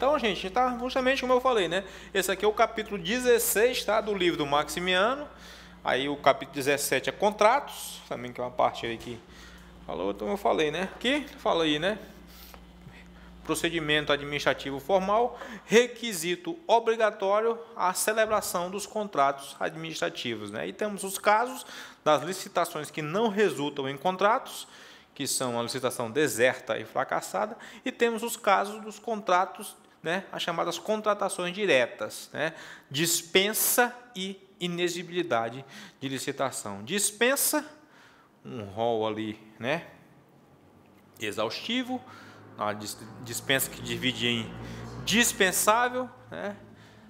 Então, gente, tá justamente como eu falei, né? Esse aqui é o capítulo 16, tá? Do livro do Maximiano. Aí o capítulo 17 é contratos, também que é uma parte aí que falou, então eu falei, né? Aqui, fala aí, né? Procedimento administrativo formal, requisito obrigatório à celebração dos contratos administrativos, né? E temos os casos das licitações que não resultam em contratos, que são a licitação deserta e fracassada, e temos os casos dos contratos, né? As chamadas contratações diretas, né? Dispensa e inexigibilidade de licitação. Dispensa, um rol ali, né? Exaustivo, a dispensa que divide em dispensável, né?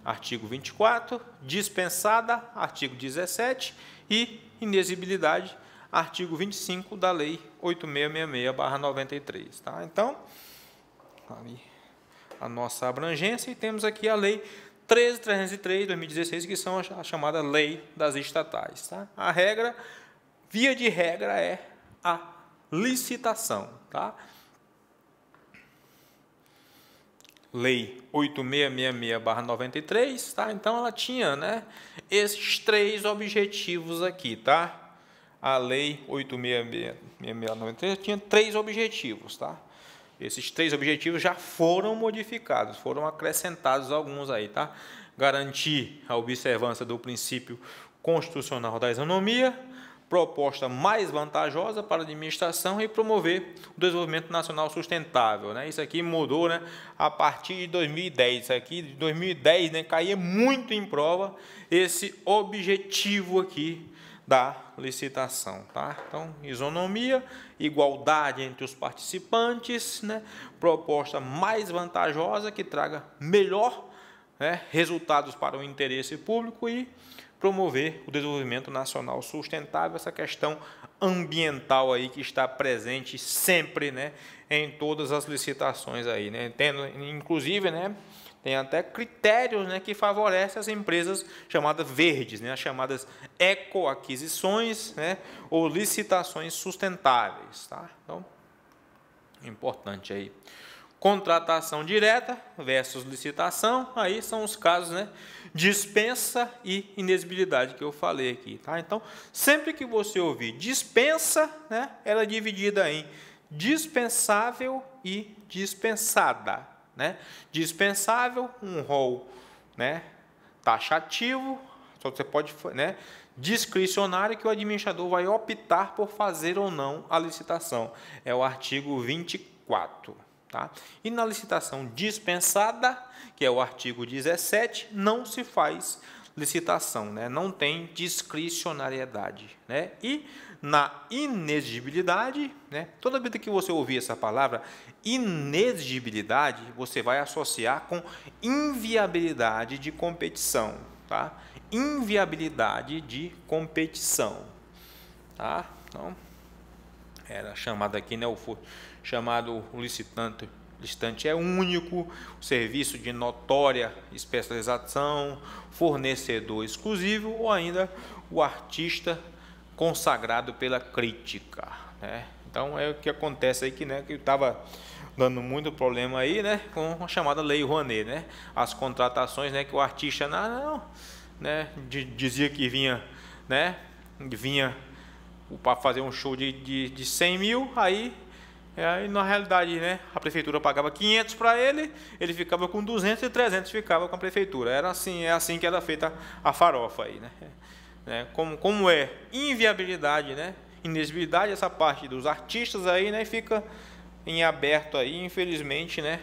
Artigo 24, dispensada, artigo 17, e inexigibilidade, artigo 25 da Lei 8666/93. Tá? Então, ali a nossa abrangência, e temos aqui a Lei 13.303/2016, que são a chamada Lei das Estatais. Tá? A regra, via de regra, é a licitação. Tá? Lei 8666/93, tá? Então ela tinha, né, esses três objetivos aqui, tá? A Lei 8666/93 tinha três objetivos, tá? Esses três objetivos já foram modificados, foram acrescentados alguns aí, tá? Garantir a observância do princípio constitucional da isonomia, proposta mais vantajosa para a administração, e promover o desenvolvimento nacional sustentável, né? Isso aqui mudou, né, a partir de 2010. Isso aqui de 2010, né, caía muito em prova esse objetivo aqui da licitação, tá? Então, isonomia, igualdade entre os participantes, né? Proposta mais vantajosa que traga melhor, né, resultados para o interesse público, e promover o desenvolvimento nacional sustentável, essa questão ambiental aí que está presente sempre, né, em todas as licitações aí, né, tendo, inclusive, né, tem até critérios, né, que favorecem as empresas chamadas verdes, né, as chamadas ecoaquisições, né, ou licitações sustentáveis, tá? Então, importante aí. Contratação direta versus licitação, aí são os casos, né, dispensa e inexigibilidade que eu falei aqui, tá? Então, sempre que você ouvir dispensa, né, ela é dividida em dispensável e dispensada, né? Dispensável, um rol, né, taxativo, só você pode, né, discricionário, que o administrador vai optar por fazer ou não a licitação. É o artigo 24. Tá? E na licitação dispensada, que é o artigo 17, não se faz licitação, né? Não tem discricionariedade, né? E na inexigibilidade, né, toda vez que você ouvir essa palavra inexigibilidade, você vai associar com inviabilidade de competição, tá? Inviabilidade de competição, tá? Então, era chamado aqui, né, chamado o licitante é único, o serviço de notória especialização, fornecedor exclusivo, ou ainda o artista consagrado pela crítica, né? Então é o que acontece aí, que, né, que estava dando muito problema aí, né, com a chamada Lei Rouanet, né? As contratações, né, que o artista não, né, dizia que vinha, né, para fazer um show de 100 mil, aí na realidade, né, a prefeitura pagava 500 para ele, ele ficava com 200 e 300 ficava com a prefeitura. Era assim, é assim que era feita a farofa aí, né? Como é inviabilidade, né, inexigibilidade, essa parte dos artistas aí, né, fica em aberto aí, infelizmente, né?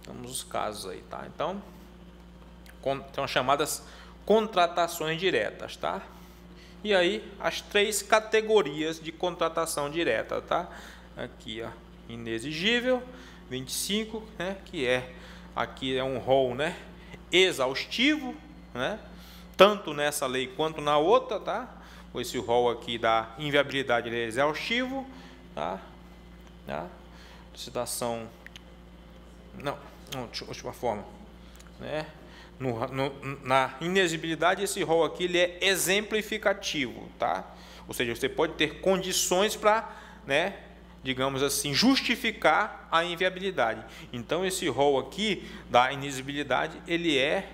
Temos os casos aí, tá? Então, são chamadas contratações diretas, tá? E aí, as três categorias de contratação direta, tá? Aqui, ó, inexigível, 25, né? Que aqui é um rol, né, exaustivo, né? Tanto nessa lei quanto na outra, tá? Esse rol aqui da inviabilidade é exaustivo, tá? Licitação, não, última forma, né? Na inexigibilidade, esse rol aqui ele é exemplificativo, tá? Ou seja, você pode ter condições para, né, digamos assim, justificar a inviabilidade. Então, esse rol aqui da inexigibilidade, ele é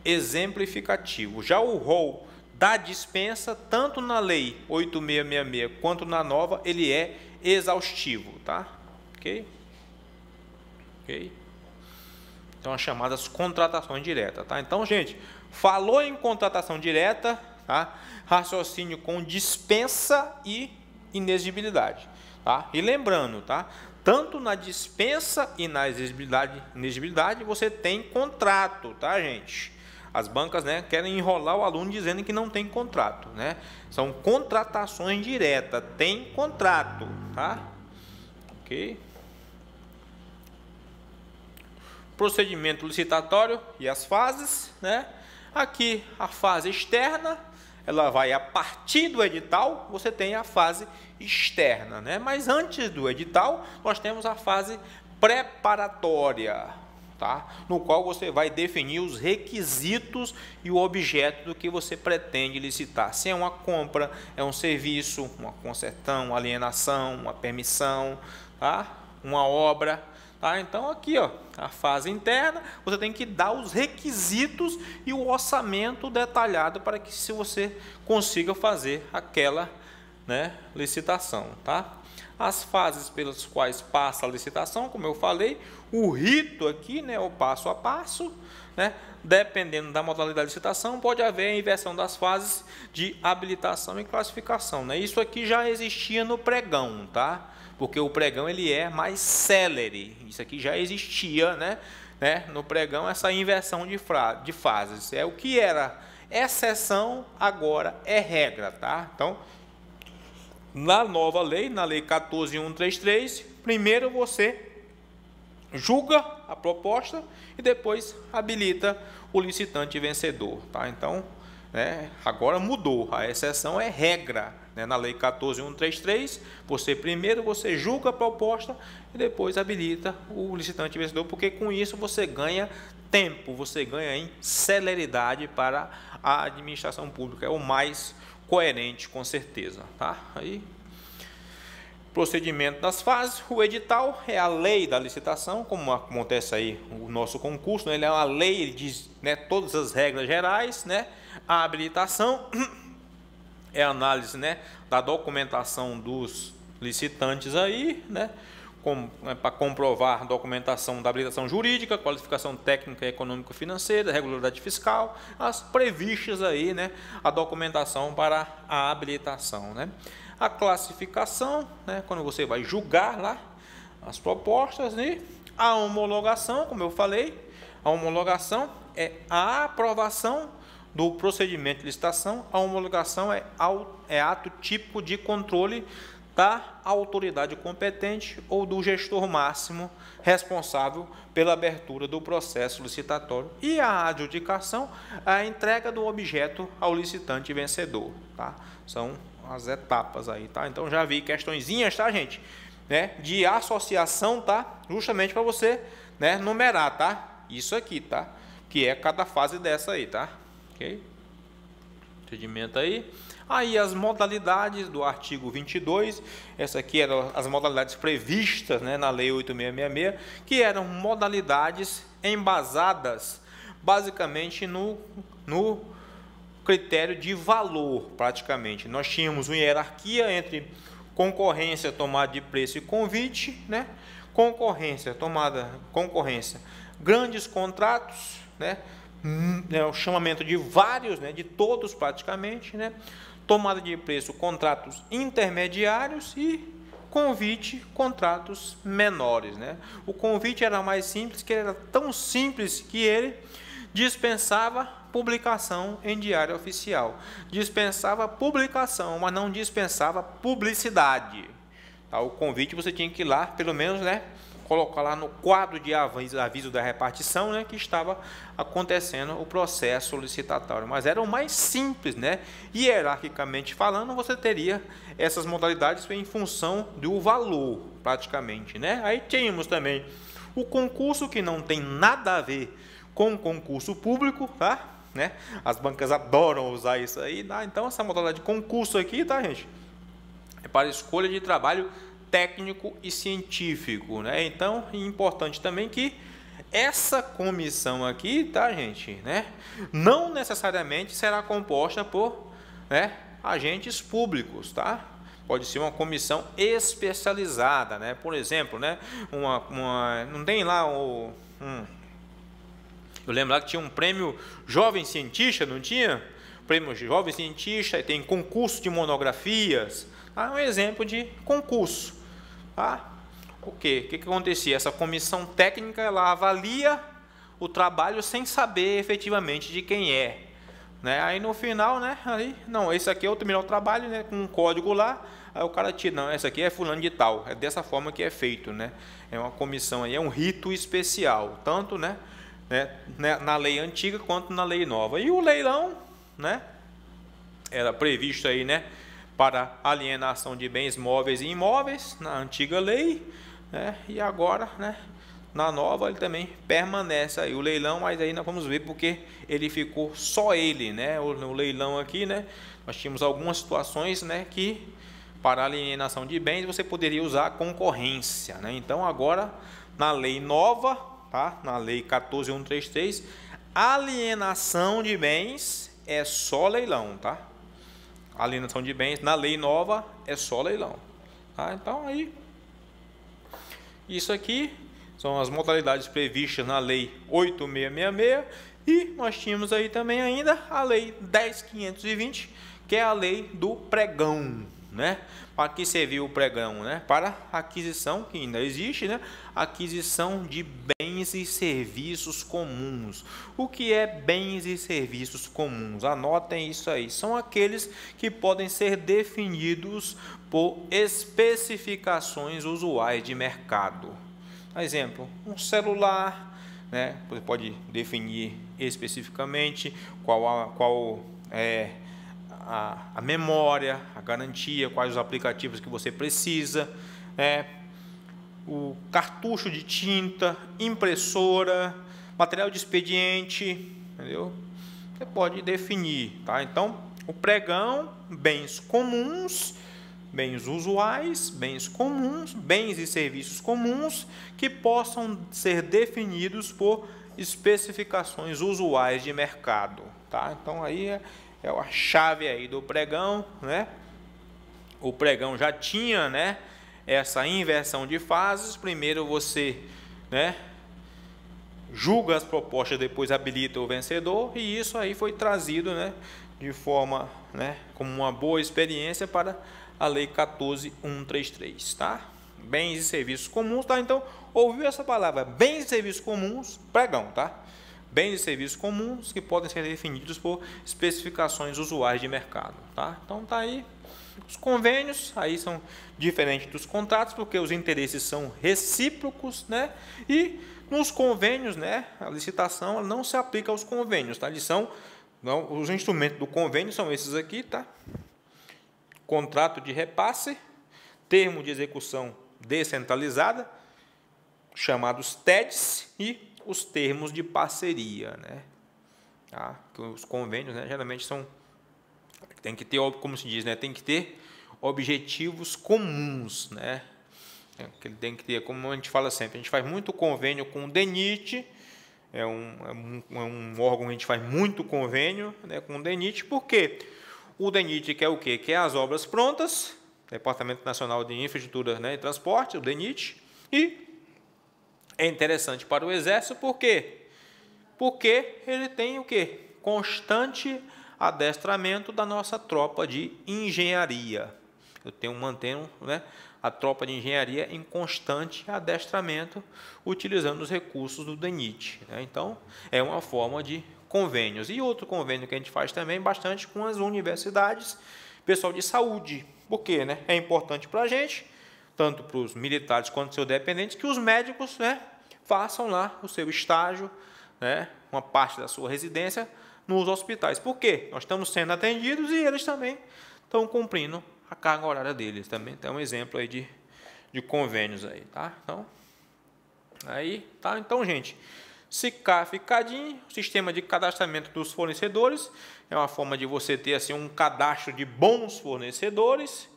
exemplificativo. Já o rol da dispensa, tanto na lei 8666 quanto na nova, ele é exaustivo, tá? Ok? Ok? Então, as chamadas contratações diretas, tá? Então, gente, falou em contratação direta, tá? Raciocínio com dispensa e inexigibilidade, tá? E lembrando, tá? Tanto na dispensa e na inexigibilidade você tem contrato, tá, gente? As bancas, né, querem enrolar o aluno dizendo que não tem contrato, né? São contratações diretas, tem contrato, tá? Ok? Procedimento licitatório e as fases, né? Aqui a fase externa, ela vai a partir do edital, você tem a fase externa, né? Mas antes do edital, nós temos a fase preparatória, tá? No qual você vai definir os requisitos e o objeto do que você pretende licitar. Se é uma compra, é um serviço, uma concessão, uma alienação, uma permissão, tá? Uma obra. Tá? Então, aqui, ó, a fase interna, você tem que dar os requisitos e o orçamento detalhado para que se você consiga fazer aquela, né, licitação. Tá? As fases pelas quais passa a licitação, como eu falei, o rito aqui, né, o passo a passo, né, dependendo da modalidade de licitação, pode haver a inversão das fases de habilitação e classificação. Né? Isso aqui já existia no pregão, tá? Porque o pregão ele é mais célere. Isso aqui já existia, né? No pregão, essa inversão de fases. É o que era exceção, agora é regra, tá? Então, na nova lei, na lei 14.133, primeiro você julga a proposta e depois habilita o licitante vencedor, tá? Então, né, agora mudou, a exceção é regra, né? Na lei 14.133, primeiro você julga a proposta e depois habilita o licitante vencedor, porque com isso você ganha tempo, você ganha em celeridade para a administração pública, é o mais coerente, com certeza, tá? Aí, procedimento das fases, o edital é a lei da licitação, como acontece aí o nosso concurso, né? Ele é uma lei, ele diz, né, todas as regras gerais, né? A habilitação é a análise, né, da documentação dos licitantes aí, né, para comprovar a documentação da habilitação jurídica, qualificação técnica, econômica, financeira, regularidade fiscal, as previstas aí, né, a documentação para a habilitação, né. A classificação, né, quando você vai julgar lá as propostas, né, a homologação, como eu falei, a homologação é a aprovação do procedimento de licitação. A homologação é ato típico de controle da autoridade competente ou do gestor máximo responsável pela abertura do processo licitatório. E a adjudicação é a entrega do objeto ao licitante vencedor, tá? São as etapas aí, tá? Então já vi questõezinhas, tá, gente? Né? De associação, tá? Justamente para você, né, numerar, tá? Isso aqui, tá? Que é cada fase dessa aí, tá? Ok? Procedimento aí. Aí as modalidades do artigo 22, essa aqui eram as modalidades previstas, né, na lei 8666, que eram modalidades embasadas basicamente no critério de valor, praticamente. Nós tínhamos uma hierarquia entre concorrência, tomada de preço e convite, né? Concorrência, grandes contratos, né? O chamamento de vários, né, de todos praticamente, né, tomada de preço, contratos intermediários e convite, contratos menores, né. O convite era mais simples, que era tão simples que ele dispensava publicação em diário oficial, dispensava publicação, mas não dispensava publicidade, tá? O convite você tinha que ir lá, pelo menos, né, colocar lá no quadro de aviso da repartição, né, que estava acontecendo o processo licitatório. Mas era o mais simples, né? Hierarquicamente falando, você teria essas modalidades em função do valor, praticamente, né? Aí tínhamos também o concurso, que não tem nada a ver com concurso público, tá? Né? As bancas adoram usar isso aí, tá? Então essa modalidade de concurso aqui, tá, gente? É para escolha de trabalho técnico e científico, né? Então, é importante também que essa comissão aqui, tá, gente, né, não necessariamente será composta por, né, agentes públicos, tá? Pode ser uma comissão especializada, né? Por exemplo, né, não tem lá eu lembro lá que tinha um prêmio Jovem Cientista, não tinha? Prêmio Jovem Cientista, e tem concurso de monografias, tá? Um exemplo de concurso, tá? O que acontecia? Essa comissão técnica, ela avalia o trabalho sem saber efetivamente de quem é, né? Aí no final, né, aí, não, esse aqui é o melhor trabalho, né, com um código lá, aí o cara tira, não, esse aqui é fulano de tal, é dessa forma que é feito, né? É uma comissão aí, é um rito especial, tanto, né, na lei antiga quanto na lei nova. E o leilão, né, era previsto aí, né, para alienação de bens móveis e imóveis na antiga lei, né, e agora, né, na nova ele também permanece aí o leilão, mas aí nós vamos ver porque ele ficou só ele, né, o leilão aqui, né, nós tínhamos algumas situações, né, que para alienação de bens você poderia usar a concorrência, né? Então agora na lei nova, tá, na lei 14.133, alienação de bens é só leilão, tá? Alienação de bens na lei nova é só leilão, tá? Então aí isso aqui são as modalidades previstas na lei 8.666 e nós tínhamos aí também ainda a lei 10.520, que é a lei do pregão, né? Para que serviu o pregão, né? Para aquisição, que ainda existe, né? Aquisição de bens e serviços comuns. O que é bens e serviços comuns? Anotem isso aí. São aqueles que podem ser definidos por especificações usuais de mercado. Por exemplo, um celular, né? Você pode definir especificamente qual é a memória, a garantia, quais os aplicativos que você precisa, o cartucho de tinta, impressora, material de expediente, entendeu? Você pode definir, tá? Então, o pregão, bens comuns, bens usuais, bens comuns, bens e serviços comuns que possam ser definidos por especificações usuais de mercado, tá? Então, aí é a chave aí do pregão, né? O pregão já tinha, né, essa inversão de fases. Primeiro você, né, julga as propostas, depois habilita o vencedor, e isso aí foi trazido, né, de forma, né, como uma boa experiência para a lei 14.133, tá? Bens e serviços comuns, tá? Então, ouviu essa palavra, bens e serviços comuns, pregão, tá? Bens e serviços comuns que podem ser definidos por especificações usuais de mercado, tá? Então tá aí os convênios, aí são diferentes dos contratos porque os interesses são recíprocos, né? E nos convênios, né, a licitação não se aplica aos convênios, tá? Os instrumentos do convênio são esses aqui, tá? Contrato de repasse, termo de execução descentralizada, chamados TEDs, e os termos de parceria, né? Tá? Os convênios, né, geralmente tem que ter, como se diz, né, tem que ter objetivos comuns, né? Tem que ter, como a gente fala sempre, a gente faz muito convênio com o DENIT, é um órgão que a gente faz muito convênio, né, com o DENIT, porque o DENIT quer o quê? Quer as obras prontas, Departamento Nacional de Infraestrutura, né, e Transporte, o DENIT, e é interessante para o Exército, por quê? Porque ele tem o quê? Constante adestramento da nossa tropa de engenharia. Mantenho, né, a tropa de engenharia em constante adestramento, utilizando os recursos do DENIT, né? Então, é uma forma de convênios. E outro convênio que a gente faz também bastante com as universidades, pessoal de saúde. Por quê, né? É importante para a gente, tanto para os militares quanto seus dependentes, que os médicos, né, façam lá o seu estágio, né, uma parte da sua residência nos hospitais. Por quê? Nós estamos sendo atendidos e eles também estão cumprindo a carga horária deles. Também tem um exemplo aí de convênios aí, tá? Então, gente, CICAF-CADIM, sistema de cadastramento dos fornecedores, é uma forma de você ter assim um cadastro de bons fornecedores,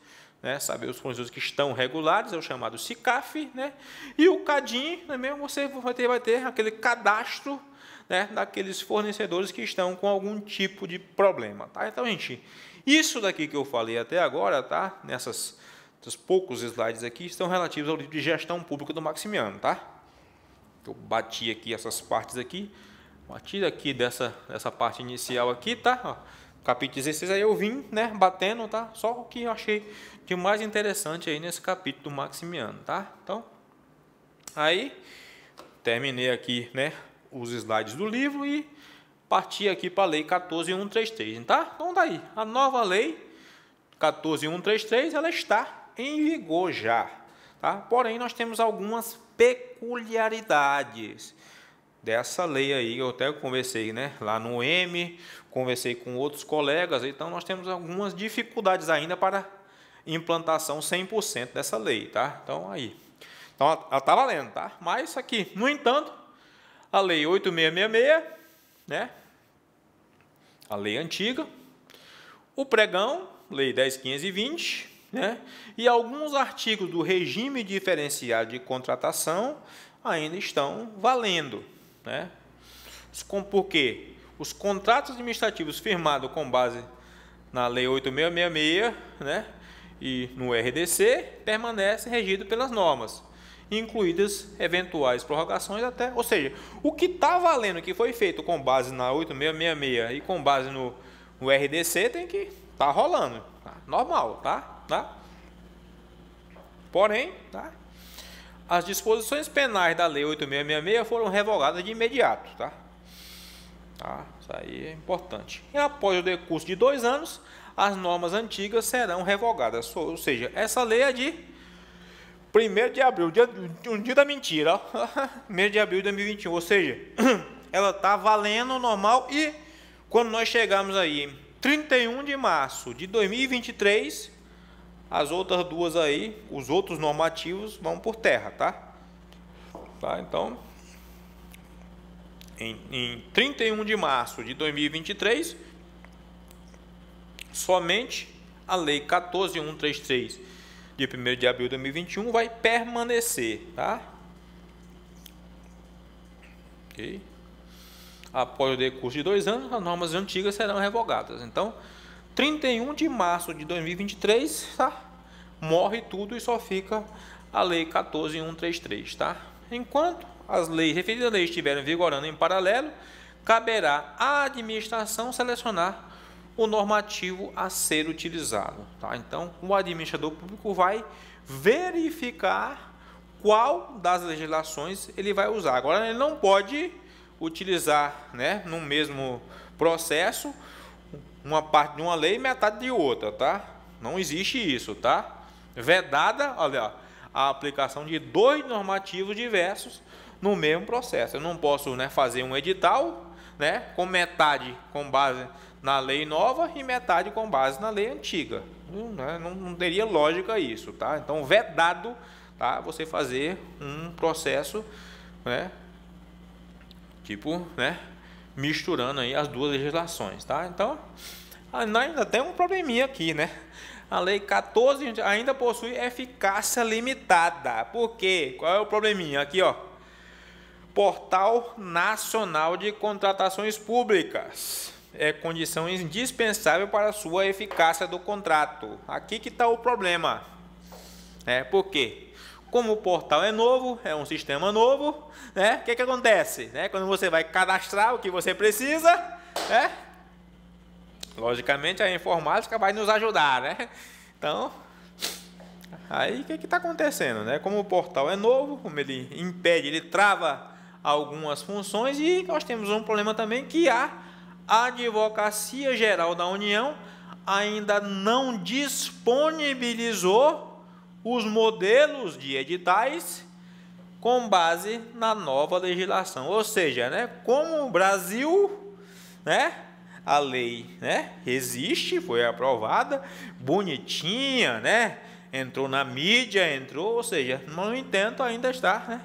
né, saber os fornecedores que estão regulados, é o chamado SICAF, né, e o CADIM também você vai ter aquele cadastro, né, daqueles fornecedores que estão com algum tipo de problema, tá? Então, gente, isso daqui que eu falei até agora, tá? Nesses poucos slides aqui estão relativos ao livro de gestão pública do Maximiano, tá? Eu bati aqui essas partes aqui, bati aqui dessa parte inicial aqui, tá? Ó, capítulo 16 aí eu vim, né, batendo, tá? Só o que eu achei de mais interessante aí nesse capítulo do Maximiano, tá? Então, aí terminei aqui, né, os slides do livro e parti aqui para a lei 14.133, tá? Então daí, a nova lei 14.133, ela está em vigor já, tá? Porém, nós temos algumas peculiaridades dessa lei aí. Eu até conversei, né, lá no M, conversei com outros colegas, então nós temos algumas dificuldades ainda para implantação 100% dessa lei, tá? Então aí, então ela está valendo, tá? Mas aqui, no entanto, a lei 8.666, né, a lei antiga, o pregão, lei 10.520, né, e alguns artigos do regime diferenciado de contratação ainda estão valendo, né? Por quê? Os contratos administrativos firmados com base na lei 8.666, né, e no RDC permanecem regidos pelas normas, incluídas eventuais prorrogações até, ou seja, o que está valendo, que foi feito com base na 8.666 e com base no RDC tem que estar rolando, tá? Normal, tá? Porém, tá? As disposições penais da lei 8.666 foram revogadas de imediato, tá? Isso aí é importante. E após o decurso de 2 anos, as normas antigas serão revogadas, ou seja, essa lei é de 1º de abril, um dia da mentira, 1º de abril de 2021, ou seja, ela está valendo normal e quando nós chegarmos aí em 31 de março de 2023, as outras duas aí, os outros normativos vão por terra, tá? Então, em 31 de março de 2023, somente a lei 14.133 de 1º de abril de 2021 vai permanecer, tá? Ok? Após o decurso de 2 anos, as normas antigas serão revogadas. Então, 31 de março de 2023, tá? Morre tudo e só fica a lei 14.133, tá? Enquanto as leis referidas à lei estiverem vigorando em paralelo, caberá à administração selecionar o normativo a ser utilizado, tá? Então, o administrador público vai verificar qual das legislações ele vai usar. Agora, ele não pode utilizar, né, no mesmo processo, uma parte de uma lei e metade de outra, tá? Não existe isso, tá? Vedada, olha, a aplicação de 2 normativos diversos no mesmo processo. Eu não posso, né, fazer um edital, né, com metade com base na lei nova e metade com base na lei antiga. Não teria lógica isso, tá? Então, vedado, tá, você fazer um processo, né, tipo, né, misturando aí as duas legislações, tá? Então, ainda tem um probleminha aqui, né? A lei 14 ainda possui eficácia limitada. Por quê? Qual é o probleminha? Aqui, ó. Portal Nacional de Contratações Públicas. É condição indispensável para a sua eficácia do contrato. Aqui que está o problema. Por quê? Como o portal é novo, é um sistema novo, né? O que acontece? Quando você vai cadastrar o que você precisa, logicamente a informática vai nos ajudar, né? Então, aí o que está acontecendo, né? Como o portal é novo, como ele impede, ele trava algumas funções e nós temos um problema também que a Advocacia Geral da União ainda não disponibilizou os modelos de editais com base na nova legislação. Ou seja, né, como o Brasil, né, a lei, né, existe, foi aprovada, bonitinha, né, entrou na mídia, ou seja, no entanto ainda está, né,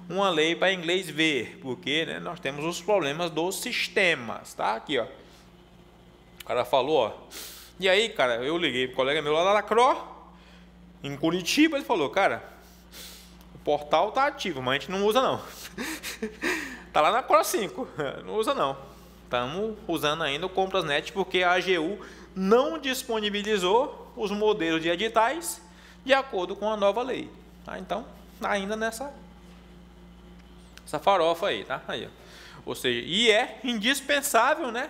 uma lei para inglês ver, porque, né, nós temos os problemas dos sistemas, tá? Aqui, ó. O cara falou, ó. E aí, cara, eu liguei pro colega meu lá da Lacro, Em Curitiba ele falou, cara, o portal tá ativo, mas a gente não usa não. Tá lá na Core 5, não usa não. Estamos usando ainda o Compras.net porque a AGU não disponibilizou os modelos de editais de acordo com a nova lei. Tá? Então, ainda nessa farofa aí, tá? Aí, ó. Ou seja, e é indispensável, né,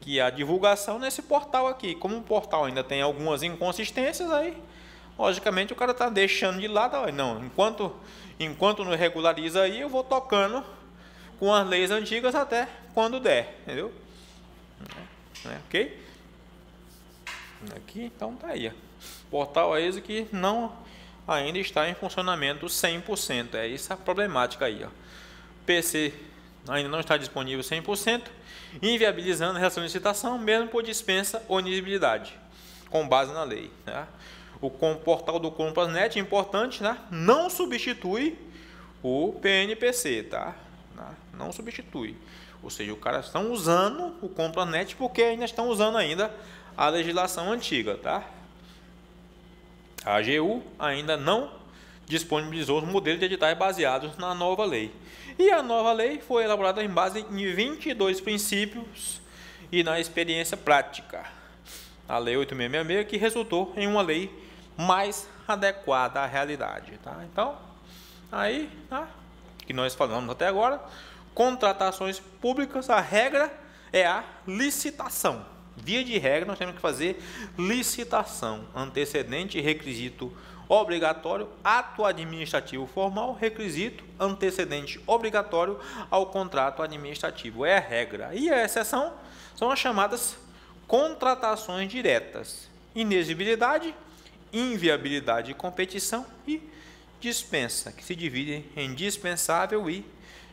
que a divulgação nesse portal aqui. Como o portal ainda tem algumas inconsistências, aí, logicamente, o cara está deixando de lado. Ó, não, enquanto não regulariza aí, eu vou tocando com as leis antigas até quando der, entendeu? Ok? Aqui, então tá aí. Ó. Portal ASIC que não ainda está em funcionamento 100%. É essa a problemática aí, ó. PC ainda não está disponível 100%, inviabilizando a relação de licitação, mesmo por dispensa ou inigibilidade, com base na lei. Tá? O portal do Compras.net, importante, né? Não substitui o PNPC, tá? Não substitui. Ou seja, os caras estão usando o Compras.net porque ainda estão usando ainda a legislação antiga, tá? A AGU ainda não disponibilizou os modelos de editais baseados na nova lei. E a nova lei foi elaborada em base em 22 princípios e na experiência prática. A Lei 8666 que resultou em uma lei mais adequada à realidade. Tá? Então, aí, tá? Que nós falamos até agora, contratações públicas, a regra é a licitação. Via de regra, nós temos que fazer licitação, antecedente, requisito obrigatório, ato administrativo formal, requisito, antecedente obrigatório ao contrato administrativo. É a regra. E a exceção são as chamadas contratações diretas. Inexigibilidade, inviabilidade de competição e dispensa, que se divide em dispensável e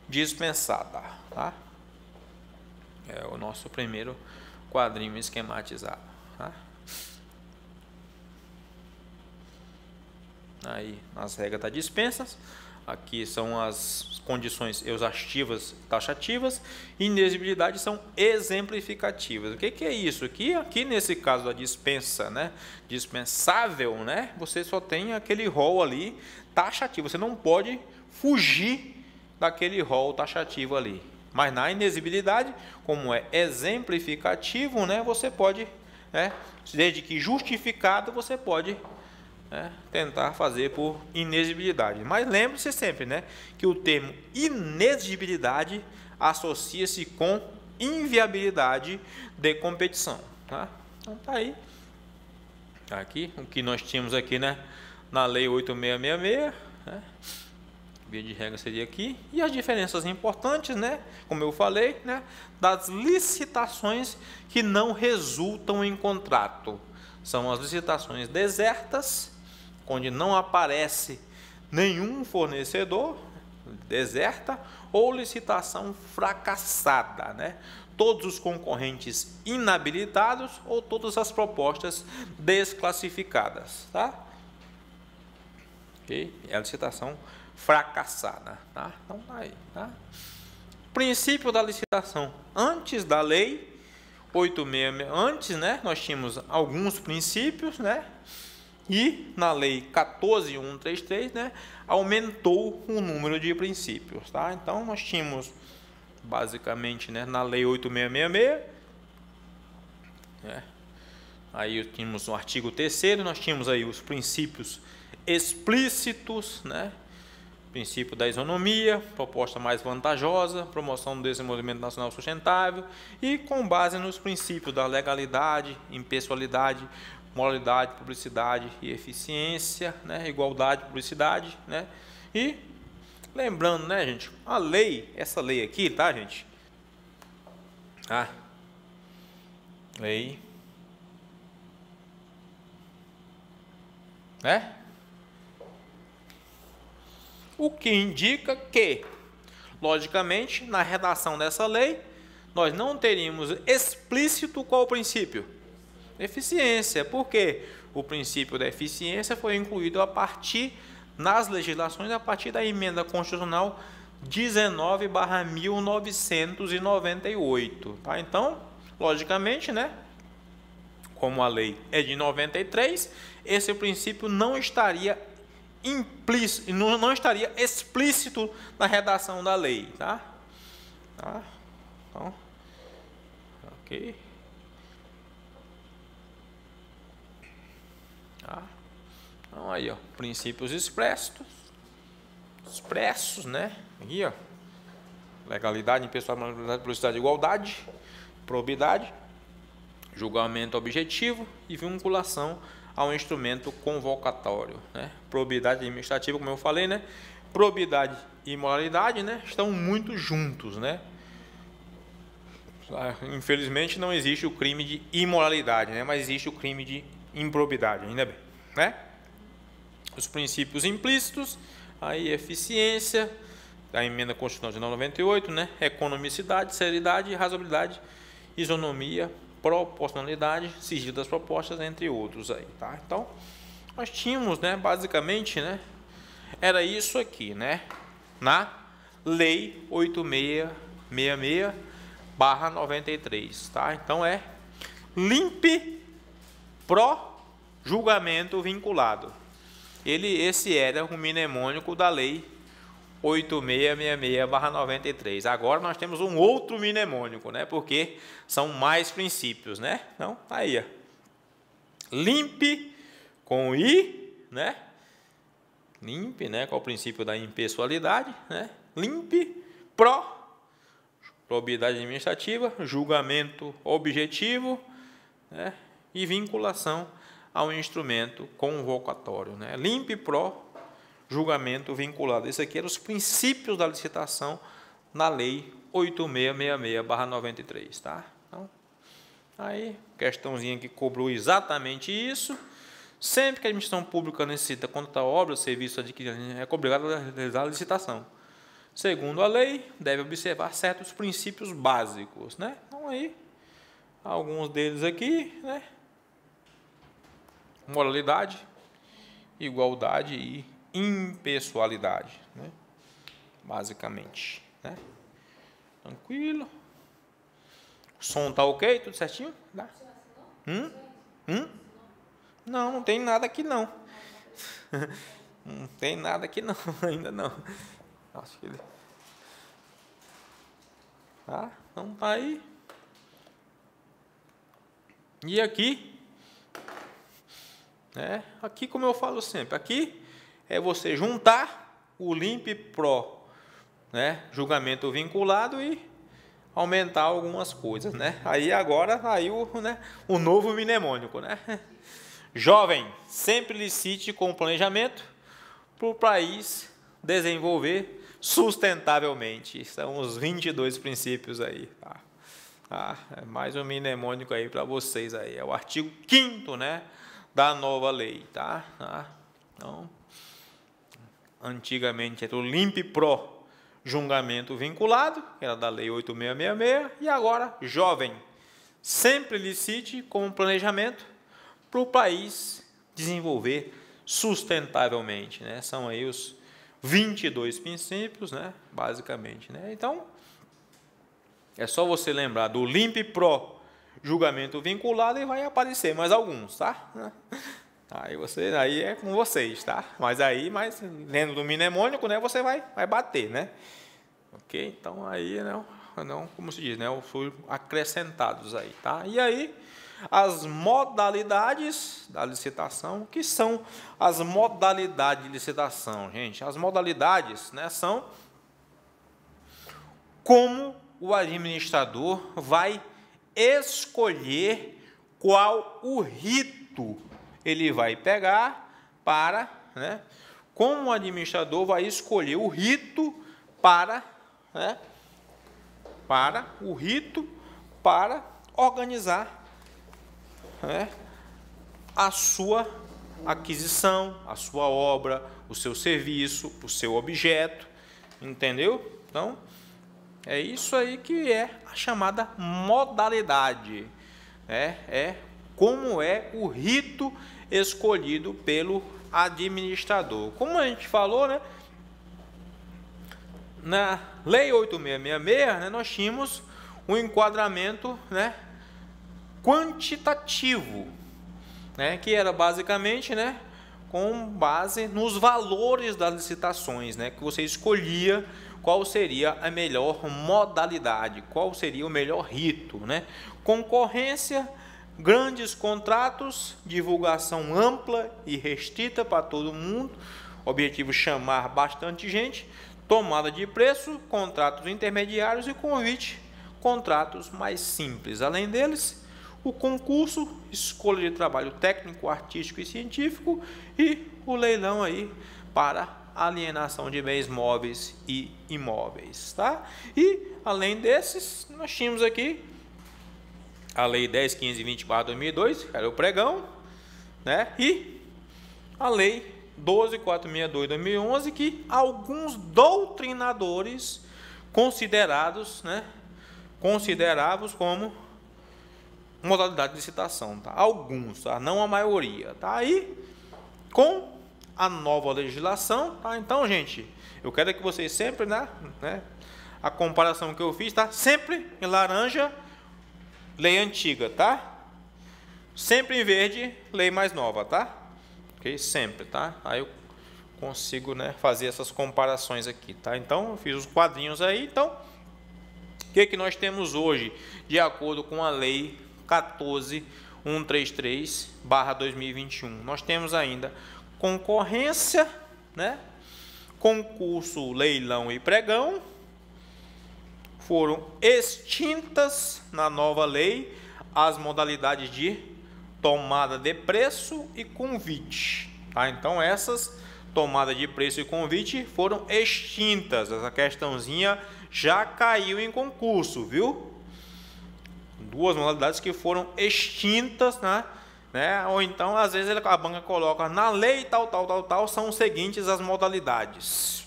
dispensada. Tá? É o nosso primeiro quadrinho esquematizado. Tá? Aí as regras das dispensas, aqui são as condições exaustivas, taxativas, e inexigibilidade são exemplificativas. O que é isso? Aqui nesse caso da dispensa, né, dispensável, né, você só tem aquele rol ali taxativo, você não pode fugir daquele rol taxativo ali. Mas na inexigibilidade, como é exemplificativo, né, você pode, né, desde que justificado, você pode tentar fazer por inexigibilidade. Mas lembre-se sempre, né, que o termo inexigibilidade associa-se com inviabilidade de competição. Tá? Então tá aí. Aqui, o que nós tínhamos aqui, né, na Lei 8666, né, via de regra seria aqui, e as diferenças importantes, né, como eu falei, né, das licitações que não resultam em contrato. São as licitações desertas, onde não aparece nenhum fornecedor, deserta, ou licitação fracassada, né? Todos os concorrentes inabilitados ou todas as propostas desclassificadas, tá? Ok? É a licitação fracassada, tá? Então tá aí, tá? Princípio da licitação. Antes da lei 86, antes, né, nós tínhamos alguns princípios, né? E na lei 14.133, né, aumentou o número de princípios, tá? Então nós tínhamos basicamente, né, na lei 8666, né, aí tínhamos no artigo 3º, nós tínhamos aí os princípios explícitos, né? Princípio da isonomia, proposta mais vantajosa, promoção do desenvolvimento nacional sustentável e com base nos princípios da legalidade, impessoalidade, moralidade, publicidade e eficiência, né? Igualdade, publicidade, né? E lembrando, né, gente, a lei, essa lei aqui, tá, gente? Ah, lei, né? O que indica que, logicamente, na redação dessa lei, nós não teríamos explícito qual o princípio? Eficiência. Por quê? O princípio da eficiência foi incluído a partir, nas legislações, a partir da emenda constitucional 19/1998. Tá? Então, logicamente, né, como a lei é de 93, esse princípio não estaria implícito, não estaria explícito na redação da lei, tá? Então, ok. Então aí, ó, princípios expressos, né? Aqui, ó, legalidade, impessoalidade, velocidade, igualdade, probidade, julgamento objetivo e vinculação ao instrumento convocatório, né? Probidade administrativa, como eu falei, né? Probidade e moralidade, né? Estão muito juntos, né? Infelizmente não existe o crime de imoralidade, né? Mas existe o crime de improbidade, ainda bem, né? Os princípios implícitos, aí eficiência, da emenda constitucional de 98, né? Economicidade, seriedade, razoabilidade, isonomia, proporcionalidade, sigilo das propostas, entre outros aí, tá? Então, nós tínhamos, né, basicamente, né, era isso aqui, né, na lei 8666/93, tá? Então é limpe pro julgamento vinculado. Esse era o mnemônico da lei 8666/93. Agora nós temos um outro mnemônico, né? Porque são mais princípios, né? Então, aí, ó. Limpe com I, né? Limpe, né? Com o princípio da impessoalidade, né? Limpe pro probidade administrativa, julgamento objetivo, né? E vinculação ao instrumento convocatório, né? Limpe pro julgamento vinculado. Esse aqui eram os princípios da licitação na lei 8666/93, tá? Então, aí, questãozinha que cobrou exatamente isso. Sempre que a administração pública necessita contratar obra, serviço adquirido, é obrigada a realizar a licitação. Segundo a lei, deve observar certos princípios básicos, né? Então, aí, alguns deles aqui, né? Moralidade, igualdade e impessoalidade, né? Basicamente, né? Tranquilo. O som tá ok? Tudo certinho? Dá? Não, não tem nada aqui não. Não tem nada aqui não, ainda não. Acho que ele... Tá? Então tá aí. E aqui, né? Aqui, como eu falo sempre, aqui é você juntar o limpe pro, né, julgamento vinculado e aumentar algumas coisas, né? Aí agora né, o novo mnemônico, né? Jovem, sempre licite com planejamento para o país desenvolver sustentavelmente. São os 22 princípios aí, tá? É mais um mnemônico aí para vocês aí. É o artigo 5º, né, da nova lei, tá? Então, antigamente era o limpe pro julgamento vinculado, que era da lei 8666, e agora, jovem, sempre licite com planejamento para o país desenvolver sustentavelmente, né? São aí os 22 princípios, né? Basicamente, né? Então, é só você lembrar do limpe pro julgamento vinculado e vai aparecer mais alguns, tá? Aí é com vocês, tá? Mas lendo do mnemônico, né, você vai bater, né? Ok? Então aí, não, como se diz, né? Foram acrescentados aí, tá? E aí, as modalidades da licitação. Que são as modalidades de licitação, gente? As modalidades, né, são como o administrador vai escolher qual o rito ele vai pegar para, né, como o administrador vai escolher o rito para, né, para organizar, né, a sua aquisição, a sua obra, o seu serviço, o seu objeto, entendeu? Então, é isso aí que é a chamada modalidade, né? É como é o rito escolhido pelo administrador. Como a gente falou, né, na Lei 8666, né, nós tínhamos um enquadramento, né, quantitativo, né, que era basicamente, né, com base nos valores das licitações, né, que você escolhia qual seria a melhor modalidade, qual seria o melhor rito, né? Concorrência, grandes contratos, divulgação ampla e restrita para todo mundo, objetivo chamar bastante gente, tomada de preço, contratos intermediários e convite, contratos mais simples. Além deles, o concurso, escolha de trabalho técnico, artístico e científico e o leilão aí para alienação de bens móveis e imóveis, tá? E além desses, nós tínhamos aqui a Lei 10.520/2002, que era o pregão, né? E a Lei 12.462/2011, que alguns doutrinadores considerados, né, considerados como modalidade de licitação, tá? Alguns, tá? Não a maioria, tá? Aí, com a nova legislação, tá? Então, gente, eu quero que vocês sempre, né, a comparação que eu fiz, tá? Sempre em laranja, lei antiga, tá? Sempre em verde, lei mais nova, tá? Ok? Sempre, tá? Aí eu consigo, né, fazer essas comparações aqui, tá? Então, eu fiz os quadrinhos aí. Então, o que que nós temos hoje, de acordo com a lei 14.133/2021? Nós temos ainda concorrência, né? Concurso, leilão e pregão. Foram extintas na nova lei as modalidades de tomada de preço e convite, tá? Então essas tomada de preço e convite foram extintas. Essa questãozinha já caiu em concurso, viu? Duas modalidades que foram extintas, né? Ou então, às vezes, a banca coloca na lei tal, são os seguintes as modalidades.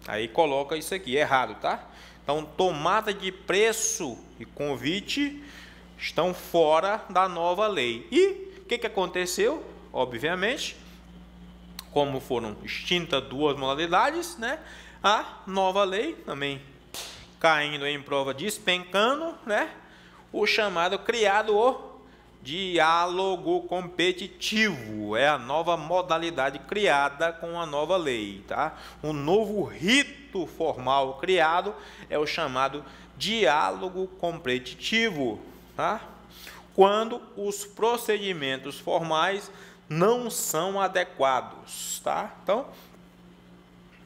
Aí coloca isso aqui, errado, tá? Então, tomada de preço e convite estão fora da nova lei. E o que que aconteceu? Obviamente, como foram extintas duas modalidades, né? A nova lei também caindo em prova, despencando, né? O chamado criado o diálogo competitivo, é a nova modalidade criada com a nova lei, tá? O novo rito formal criado é o chamado diálogo competitivo, tá? Quando os procedimentos formais não são adequados, tá? Então,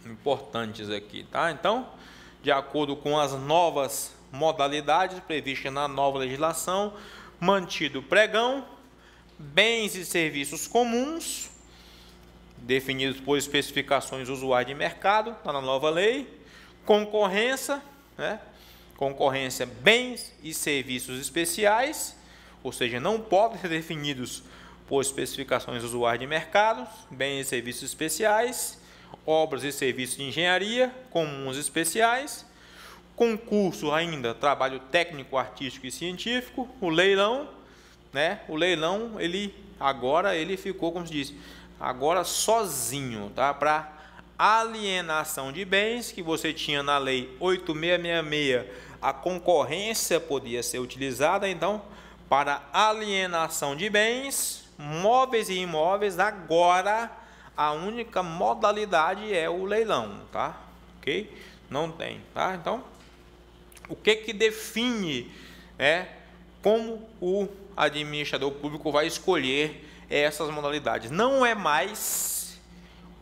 importantes aqui, tá? Então, de acordo com as novas modalidades previstas na nova legislação, mantido pregão, bens e serviços comuns, definidos por especificações usuais de mercado, está na nova lei, concorrência, né? Concorrência, bens e serviços especiais, ou seja, não podem ser definidos por especificações usuais de mercado, bens e serviços especiais, obras e serviços de engenharia, comuns especiais, concurso ainda, trabalho técnico, artístico e científico, o leilão, né? O leilão, agora ele ficou, como se diz, agora sozinho, tá? Para alienação de bens, que você tinha na lei 8666, a concorrência podia ser utilizada, então, para alienação de bens, móveis e imóveis, agora a única modalidade é o leilão, tá? Ok? Não tem, tá? Então, o que que define, como o administrador público vai escolher essas modalidades? Não é mais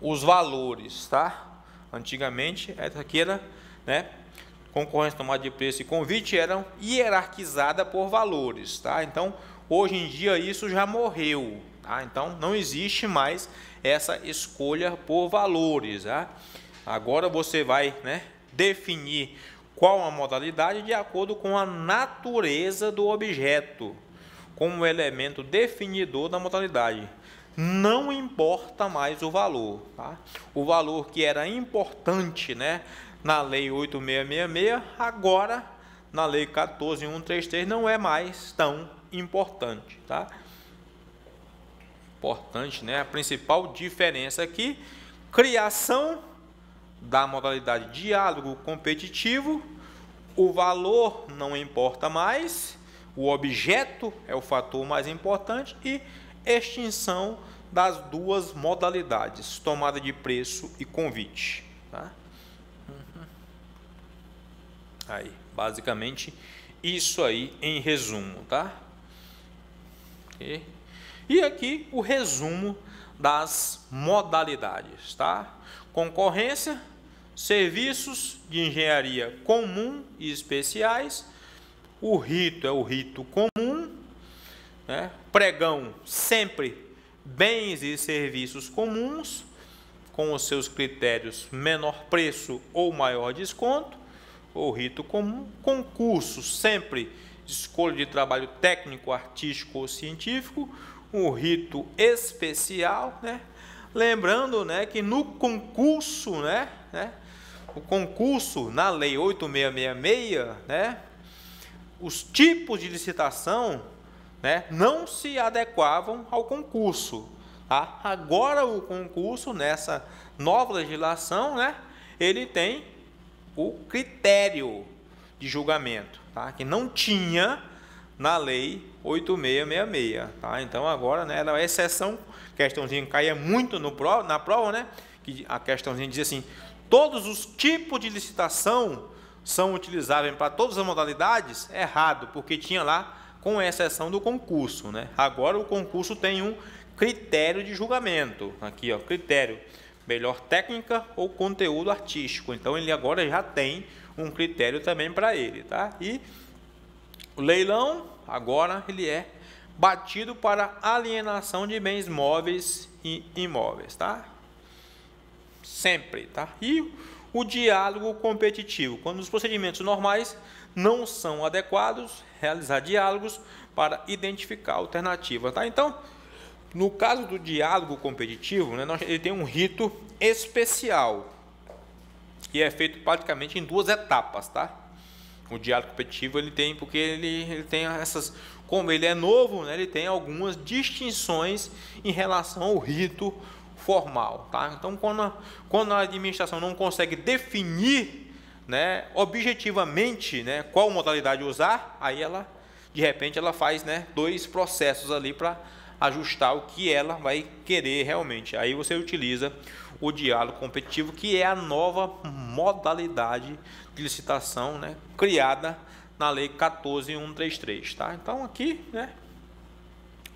os valores, tá? Antigamente, essa aqui era, né? Concorrência, tomada de preço e convite eram hierarquizadas por valores, tá? Então, hoje em dia isso já morreu, tá? Então, não existe mais essa escolha por valores, tá? Agora você vai, né, definir qual a modalidade de acordo com a natureza do objeto, como elemento definidor da modalidade. Não importa mais o valor, tá? O valor que era importante, né, na lei 8666, agora na lei 14.133 não é mais tão importante, tá? Importante, né? A principal diferença aqui, criação da modalidade diálogo competitivo, o valor não importa mais, O objeto é o fator mais importante e extinção das duas modalidades, tomada de preço e convite. Tá? Aí, basicamente, isso aí em resumo, tá? Okay. E aqui o resumo das modalidades, tá? Concorrência, serviços de engenharia comum e especiais. O rito é o rito comum, né? Pregão, sempre bens e serviços comuns, com os seus critérios menor preço ou maior desconto, o rito comum. Concurso, sempre escolha de trabalho técnico, artístico ou científico, o rito especial, né? Lembrando, né, que no concurso, né, o concurso na lei 8666, né, os tipos de licitação, né, não se adequavam ao concurso. Tá? Agora o concurso, nessa nova legislação, né, ele tem o critério de julgamento, tá? Que não tinha na lei 8666. Tá? Então agora, né, ela é exceção, questãozinha caía muito na prova, né, que a questãozinha dizia assim: todos os tipos de licitação são utilizáveis para todas as modalidades. Errado, porque tinha lá com exceção do concurso, né? Agora o concurso tem um critério de julgamento, aqui ó, critério, melhor técnica ou conteúdo artístico. Então ele agora já tem um critério também para ele, tá? E o leilão agora ele é batido para alienação de bens móveis e imóveis, tá? Sempre, tá? E o diálogo competitivo, quando os procedimentos normais não são adequados, realizar diálogos para identificar alternativas, tá? Então, no caso do diálogo competitivo, né, ele tem um rito especial, que é feito praticamente em duas etapas, tá? O diálogo competitivo ele tem, porque ele tem essas, como ele é novo, né, ele tem algumas distinções em relação ao rito formal, tá? Então, quando a administração não consegue definir, né, objetivamente, né, qual modalidade usar, aí ela, de repente, ela faz, né, dois processos ali para ajustar o que ela vai querer realmente. Aí você utiliza o diálogo competitivo, que é a nova modalidade de licitação, né, criada na lei 14.133, tá? Então aqui, né,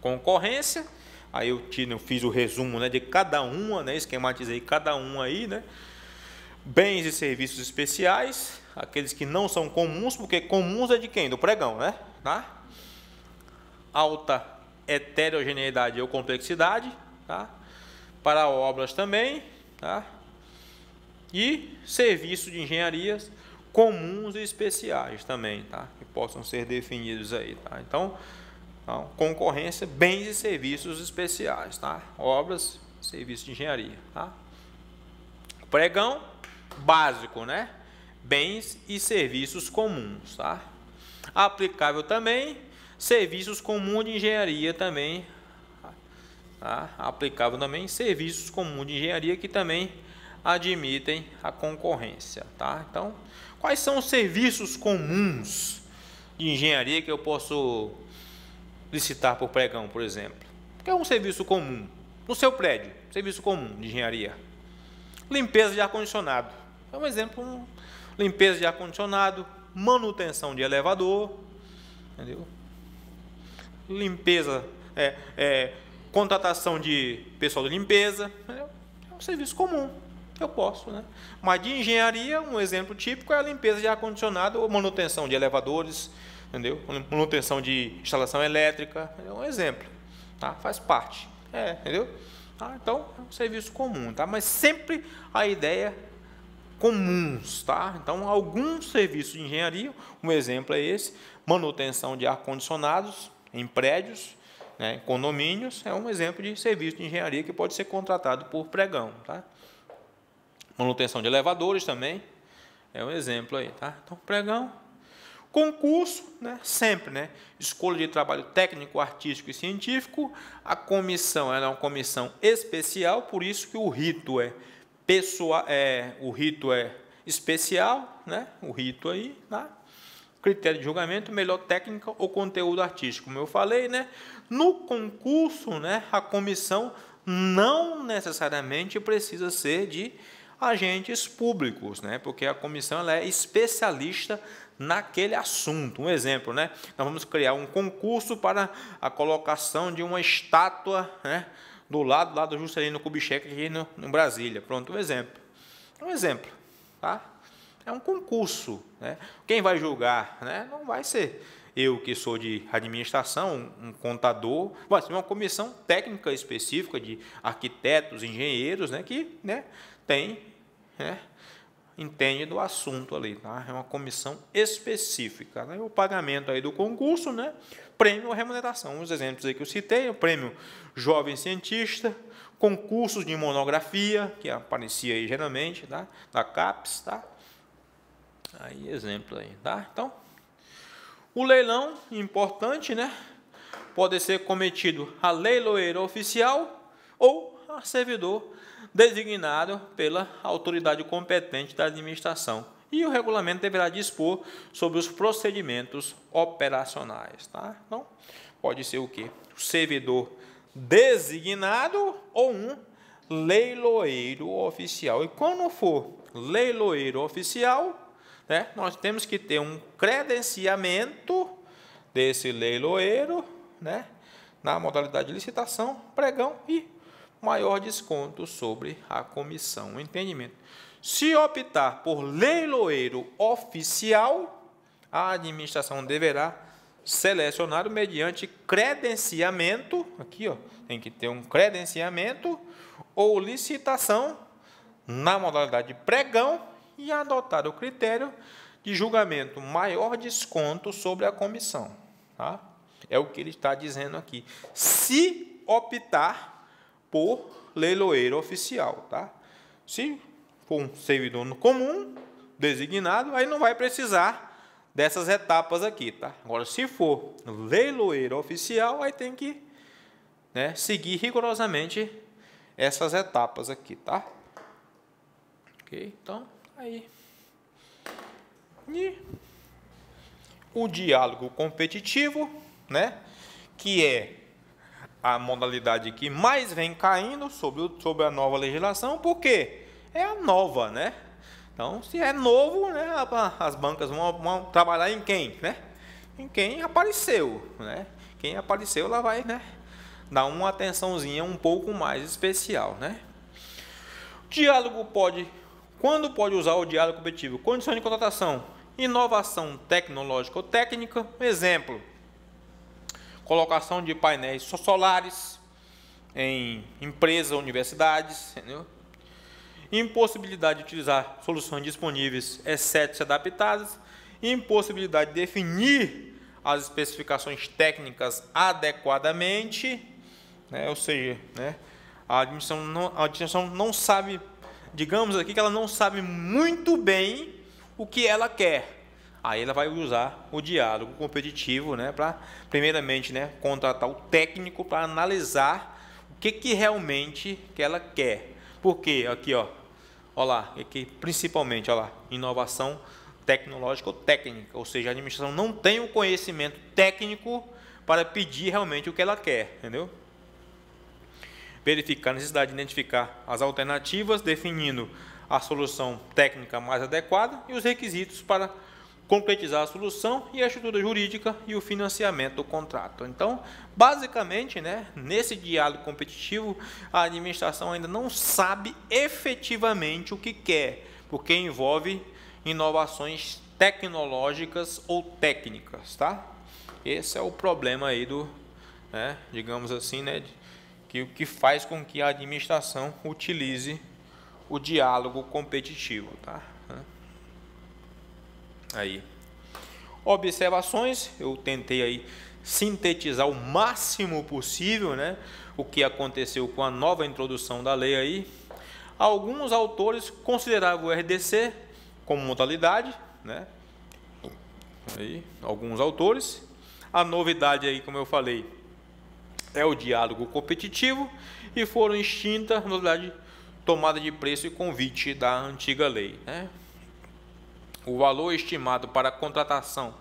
concorrência. Aí eu fiz o resumo, né, de cada uma, né, esquematizei cada um aí, né. Bens e serviços especiais, aqueles que não são comuns, porque comuns é de quem? Do pregão, né? Tá? Alta heterogeneidade ou complexidade, tá? Para obras também, tá? E serviços de engenharias comuns e especiais também, tá? Que possam ser definidos aí, tá? Então, concorrência, bens e serviços especiais, tá? Obras, serviços de engenharia, tá? Pregão básico, né? Bens e serviços comuns, tá? Aplicável também serviços comuns de engenharia também, tá? Aplicável também serviços comuns de engenharia que também admitem a concorrência, tá? Então, quais são os serviços comuns de engenharia que eu posso licitar por pregão, por exemplo? O que é um serviço comum? No seu prédio, serviço comum de engenharia. Limpeza de ar-condicionado. É um exemplo, limpeza de ar-condicionado, manutenção de elevador, entendeu? Limpeza, contratação de pessoal de limpeza, é um serviço comum, eu posso, né? Mas de engenharia, um exemplo típico é a limpeza de ar-condicionado ou manutenção de elevadores, entendeu? Manutenção de instalação elétrica, é um exemplo, tá? Faz parte, entendeu? Então, é um serviço comum, tá? Mas sempre a ideia comuns, tá? Então, alguns serviços de engenharia, um exemplo é esse, manutenção de ar-condicionados em prédios, né, condomínios, é um exemplo de serviço de engenharia que pode ser contratado por pregão, tá? Manutenção de elevadores também é um exemplo aí, tá? Então, pregão. Concurso, né, sempre, né, escolha de trabalho técnico, artístico e científico. A comissão ela é uma comissão especial, por isso que o rito é pessoal, o rito é especial, né, o rito aí, tá? critério de julgamento, melhor técnica ou conteúdo artístico. Como eu falei, né? No concurso, né, a comissão não necessariamente precisa ser de agentes públicos, né? Porque a comissão ela é especialista naquele assunto. Um exemplo, né? Nós vamos criar um concurso para a colocação de uma estátua, né, do lado lá do Juscelino Kubitschek aqui em Brasília. Pronto, um exemplo. Um exemplo, tá? É um concurso, né? Quem vai julgar, né? Não vai ser eu que sou de administração, um contador, vai ser uma comissão técnica específica de arquitetos, engenheiros, né? Que, né, tem, né, entende do assunto ali, tá? É uma comissão específica, né? O pagamento aí do concurso, né? Prêmio ou remuneração. Os exemplos aí que eu citei, o prêmio Jovem Cientista, concursos de monografia, que aparecia aí geralmente, tá? Da CAPES, tá? Aí, exemplo aí, tá? Então, o leilão, importante, né? Pode ser cometido a leiloeiro oficial ou a servidor designado pela autoridade competente da administração. E o regulamento deverá dispor sobre os procedimentos operacionais, tá? Então, pode ser o quê? O servidor designado ou um leiloeiro oficial. E quando for leiloeiro oficial, né, nós temos que ter um credenciamento desse leiloeiro, né, na modalidade de licitação, pregão e maior desconto sobre a comissão. Entendimento? Se optar por leiloeiro oficial, a administração deverá selecionar mediante credenciamento, aqui ó, tem que ter um credenciamento ou licitação na modalidade de pregão e adotar o critério de julgamento maior desconto sobre a comissão. Tá? É o que ele está dizendo aqui. Se optar por leiloeiro oficial. Tá? Se for um servidor comum, designado, aí não vai precisar dessas etapas aqui. Tá? Agora, se for leiloeiro oficial, aí tem que, né, seguir rigorosamente essas etapas aqui. Tá? Ok? Então, aí. E o diálogo competitivo, né, que é a modalidade que mais vem caindo sobre a nova legislação, porque é a nova, né? Então, se é novo, né, as bancas vão trabalhar em quem, né? Em quem apareceu, né? Quem apareceu, ela vai, né, dar uma atençãozinha um pouco mais especial, né? O diálogo quando pode usar o diálogo competitivo? Condição de contratação, inovação tecnológica ou técnica. Exemplo, colocação de painéis solares em empresas ou universidades, entendeu? Impossibilidade de utilizar soluções disponíveis, exceto se adaptadas. Impossibilidade de definir as especificações técnicas adequadamente, né? Ou seja, né, a administração não sabe, digamos aqui que ela não sabe muito bem o que ela quer. Aí ela vai usar o diálogo competitivo, né, para, primeiramente, né, contratar o técnico para analisar o que realmente que ela quer. Porque aqui, ó lá, aqui, principalmente, ó lá, inovação tecnológica ou técnica, ou seja, a administração não tem o conhecimento técnico para pedir realmente o que ela quer, entendeu? Verificar a necessidade de identificar as alternativas, definindo a solução técnica mais adequada e os requisitos para concretizar a solução e a estrutura jurídica e o financiamento do contrato. Então, basicamente, né, nesse diálogo competitivo, a administração ainda não sabe efetivamente o que quer, porque envolve inovações tecnológicas ou técnicas, tá? Esse é o problema aí do, né, digamos assim, né, que faz com que a administração utilize o diálogo competitivo, tá? Aí, observações, eu tentei aí sintetizar o máximo possível, né, o que aconteceu com a nova introdução da lei aí. Alguns autores consideravam o RDC como modalidade, né? Aí, alguns autores. A novidade aí, como eu falei, é o diálogo competitivo e foram extintas a modalidade tomada de preço e convite da antiga lei, né? o valor estimado para a contratação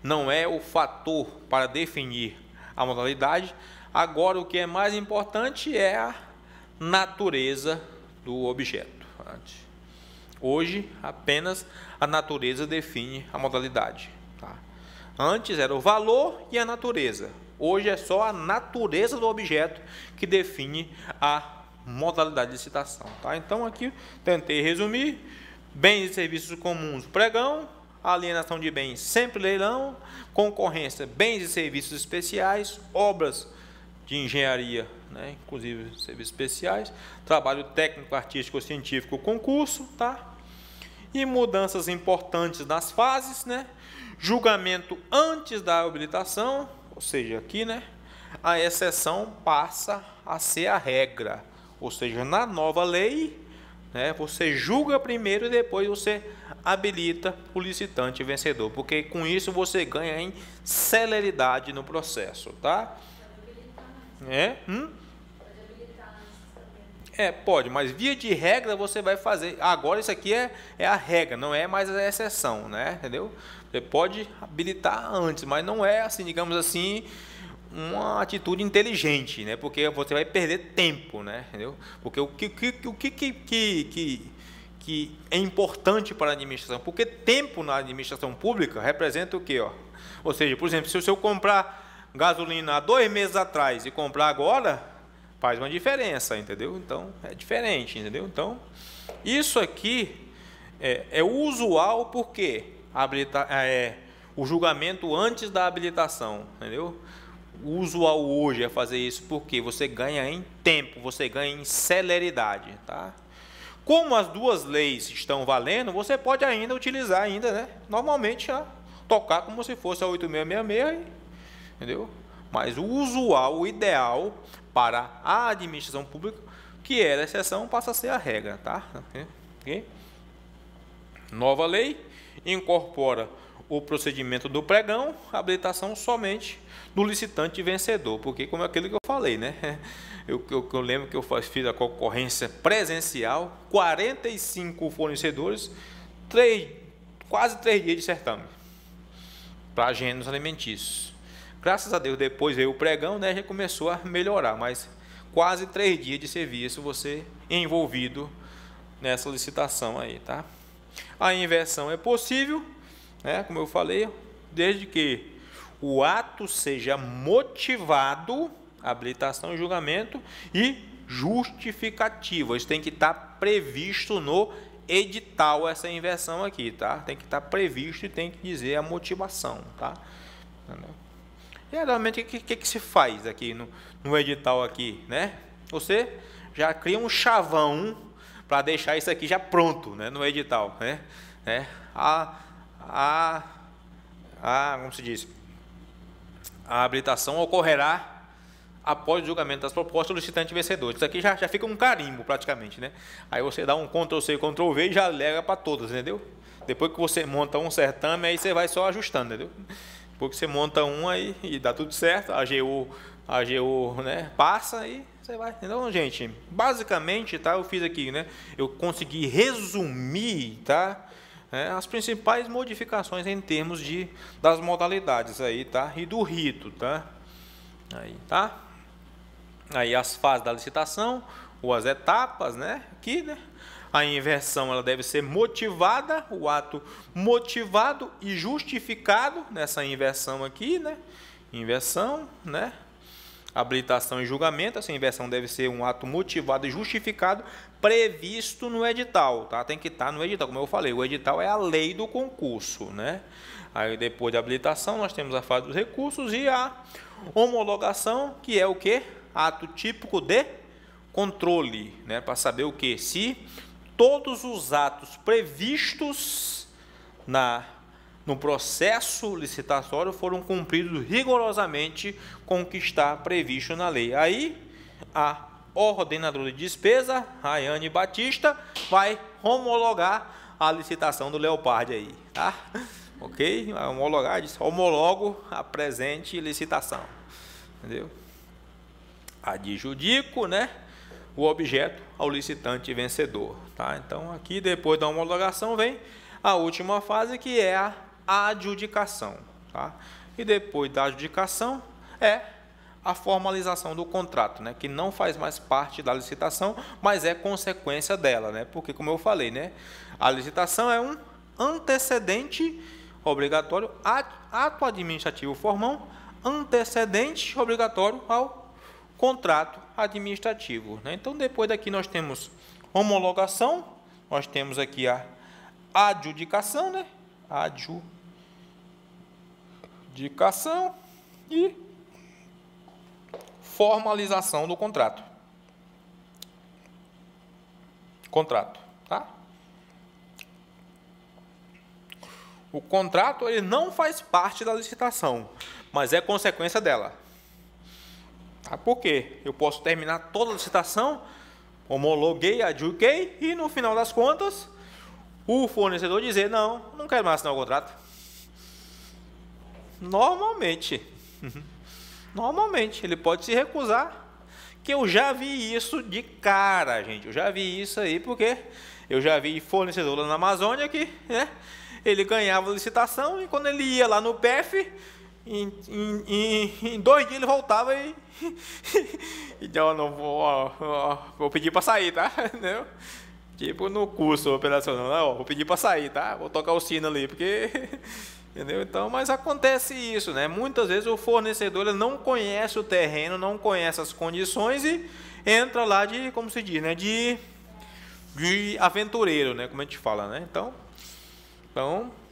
não é o fator para definir a modalidade. Agora, o que é mais importante é a natureza do objeto. Hoje, apenas a natureza define a modalidade. Tá? Antes era o valor e a natureza. Hoje é só a natureza do objeto que define a modalidade de licitação. Tá? Então, aqui tentei resumir: bens e serviços comuns, pregão; alienação de bens, sempre leilão; concorrência, bens e serviços especiais; obras de engenharia, né, inclusive serviços especiais; trabalho técnico, artístico ou científico, concurso, tá? E mudanças importantes nas fases, né? Julgamento antes da habilitação, ou seja, aqui, né, a exceção passa a ser a regra, ou seja, na nova lei, né, você julga primeiro e depois você habilita o licitante vencedor, porque com isso você ganha em celeridade no processo, tá? Pode, mas via de regra você vai fazer. Agora isso aqui é a regra, não é mais a exceção, né? Entendeu? Você pode habilitar antes, mas não é assim, digamos assim, uma atitude inteligente, né? Porque você vai perder tempo, né? Entendeu? Porque o que é importante para a administração? Porque tempo na administração pública representa o quê? Ou seja, por exemplo, se eu comprar gasolina há 2 meses atrás e comprar agora, faz uma diferença, entendeu? Então, é diferente, entendeu? Então, isso aqui é usual porque o julgamento antes da habilitação, entendeu? O usual hoje é fazer isso porque você ganha em tempo, você ganha em celeridade, tá? Como as duas leis estão valendo, você pode ainda utilizar ainda, né? Normalmente, tocar como se fosse a 8666, entendeu? Mas o usual, o ideal para a administração pública, que era a exceção, passa a ser a regra, tá? Okay? Nova lei incorpora o procedimento do pregão, habilitação somente do licitante vencedor, porque como é aquilo que eu falei, né? Eu lembro que eu fiz a concorrência presencial, 45 fornecedores, quase 3 dias de certame para gêneros alimentícios. Graças a Deus, depois veio o pregão, né, já começou a melhorar, mas quase 3 dias de serviço você envolvido nessa licitação aí, tá? A inversão é possível, né, como eu falei, desde que o ato seja motivado, habilitação e julgamento, e justificativa. Isso tem que estar previsto no edital, essa inversão aqui, tá? Tem que estar previsto e tem que dizer a motivação, tá? Geralmente, o que se faz aqui no edital aqui, né? Você já cria um chavão para deixar isso aqui já pronto, né, no edital, né? Como se diz? A habilitação ocorrerá após o julgamento das propostas do licitante vencedor. Isso aqui já fica um carimbo praticamente, né? Aí você dá um Ctrl+C, Ctrl+V e já leva para todas, entendeu? Depois que você monta um certame, aí você vai só ajustando, entendeu? Depois que você monta um aí e dá tudo certo, a AGU, né, passa e você vai. Então, gente, basicamente, tá, eu fiz aqui, né, eu consegui resumir, tá, as principais modificações em termos das modalidades aí, tá, e do rito, tá, aí, tá. Aí as fases da licitação, ou as etapas, né, aqui, né. A inversão ela deve ser motivada, o ato motivado e justificado nessa inversão aqui, né? Inversão, né? Habilitação e julgamento, essa inversão deve ser um ato motivado e justificado previsto no edital, tá? Tem que estar no edital, como eu falei, o edital é a lei do concurso, né? Aí depois da habilitação nós temos a fase dos recursos e a homologação, que é o quê? Ato típico de controle, né? Para saber o quê? Se todos os atos previstos no processo licitatório foram cumpridos rigorosamente com o que está previsto na lei. Aí, a ordenadora de despesa, Rayane Batista, vai homologar a licitação do Leopard aí, tá? Ok? Vai homologar, diz, homologo a presente licitação, entendeu? Adjudico, né, o objeto ao licitante vencedor, tá? Então, aqui depois da homologação vem a última fase, que é a adjudicação, tá? E depois da adjudicação é a formalização do contrato, né, que não faz mais parte da licitação, mas é consequência dela, né? Porque, como eu falei, né, a licitação é um antecedente obrigatório, ato administrativo formal, antecedente obrigatório ao contrato administrativo, né? Então, depois daqui nós temos homologação, nós temos aqui a adjudicação, né? Adjudicação e formalização do contrato. Tá? O contrato, ele não faz parte da licitação, mas é consequência dela. Tá? Por quê? Eu posso terminar toda a licitação, homologuei, adjudiquei, e no final das contas, o fornecedor dizer, não quero mais assinar o contrato. Normalmente, ele pode se recusar, que eu já vi isso de cara, gente. Eu já vi isso aí, porque eu já vi fornecedor lá na Amazônia que, né, ele ganhava licitação e quando ele ia lá no PF, em 2 dias ele voltava e não vou pedir para sair, tá? Entendeu? Tipo no curso operacional, vou pedir para sair, tá? Vou tocar o sino ali, porque entendeu? Então, mas acontece isso, né? Muitas vezes o fornecedor, ele não conhece o terreno, não conhece as condições e entra lá de, como se diz, né? De aventureiro, né? Como a gente fala, né? Então,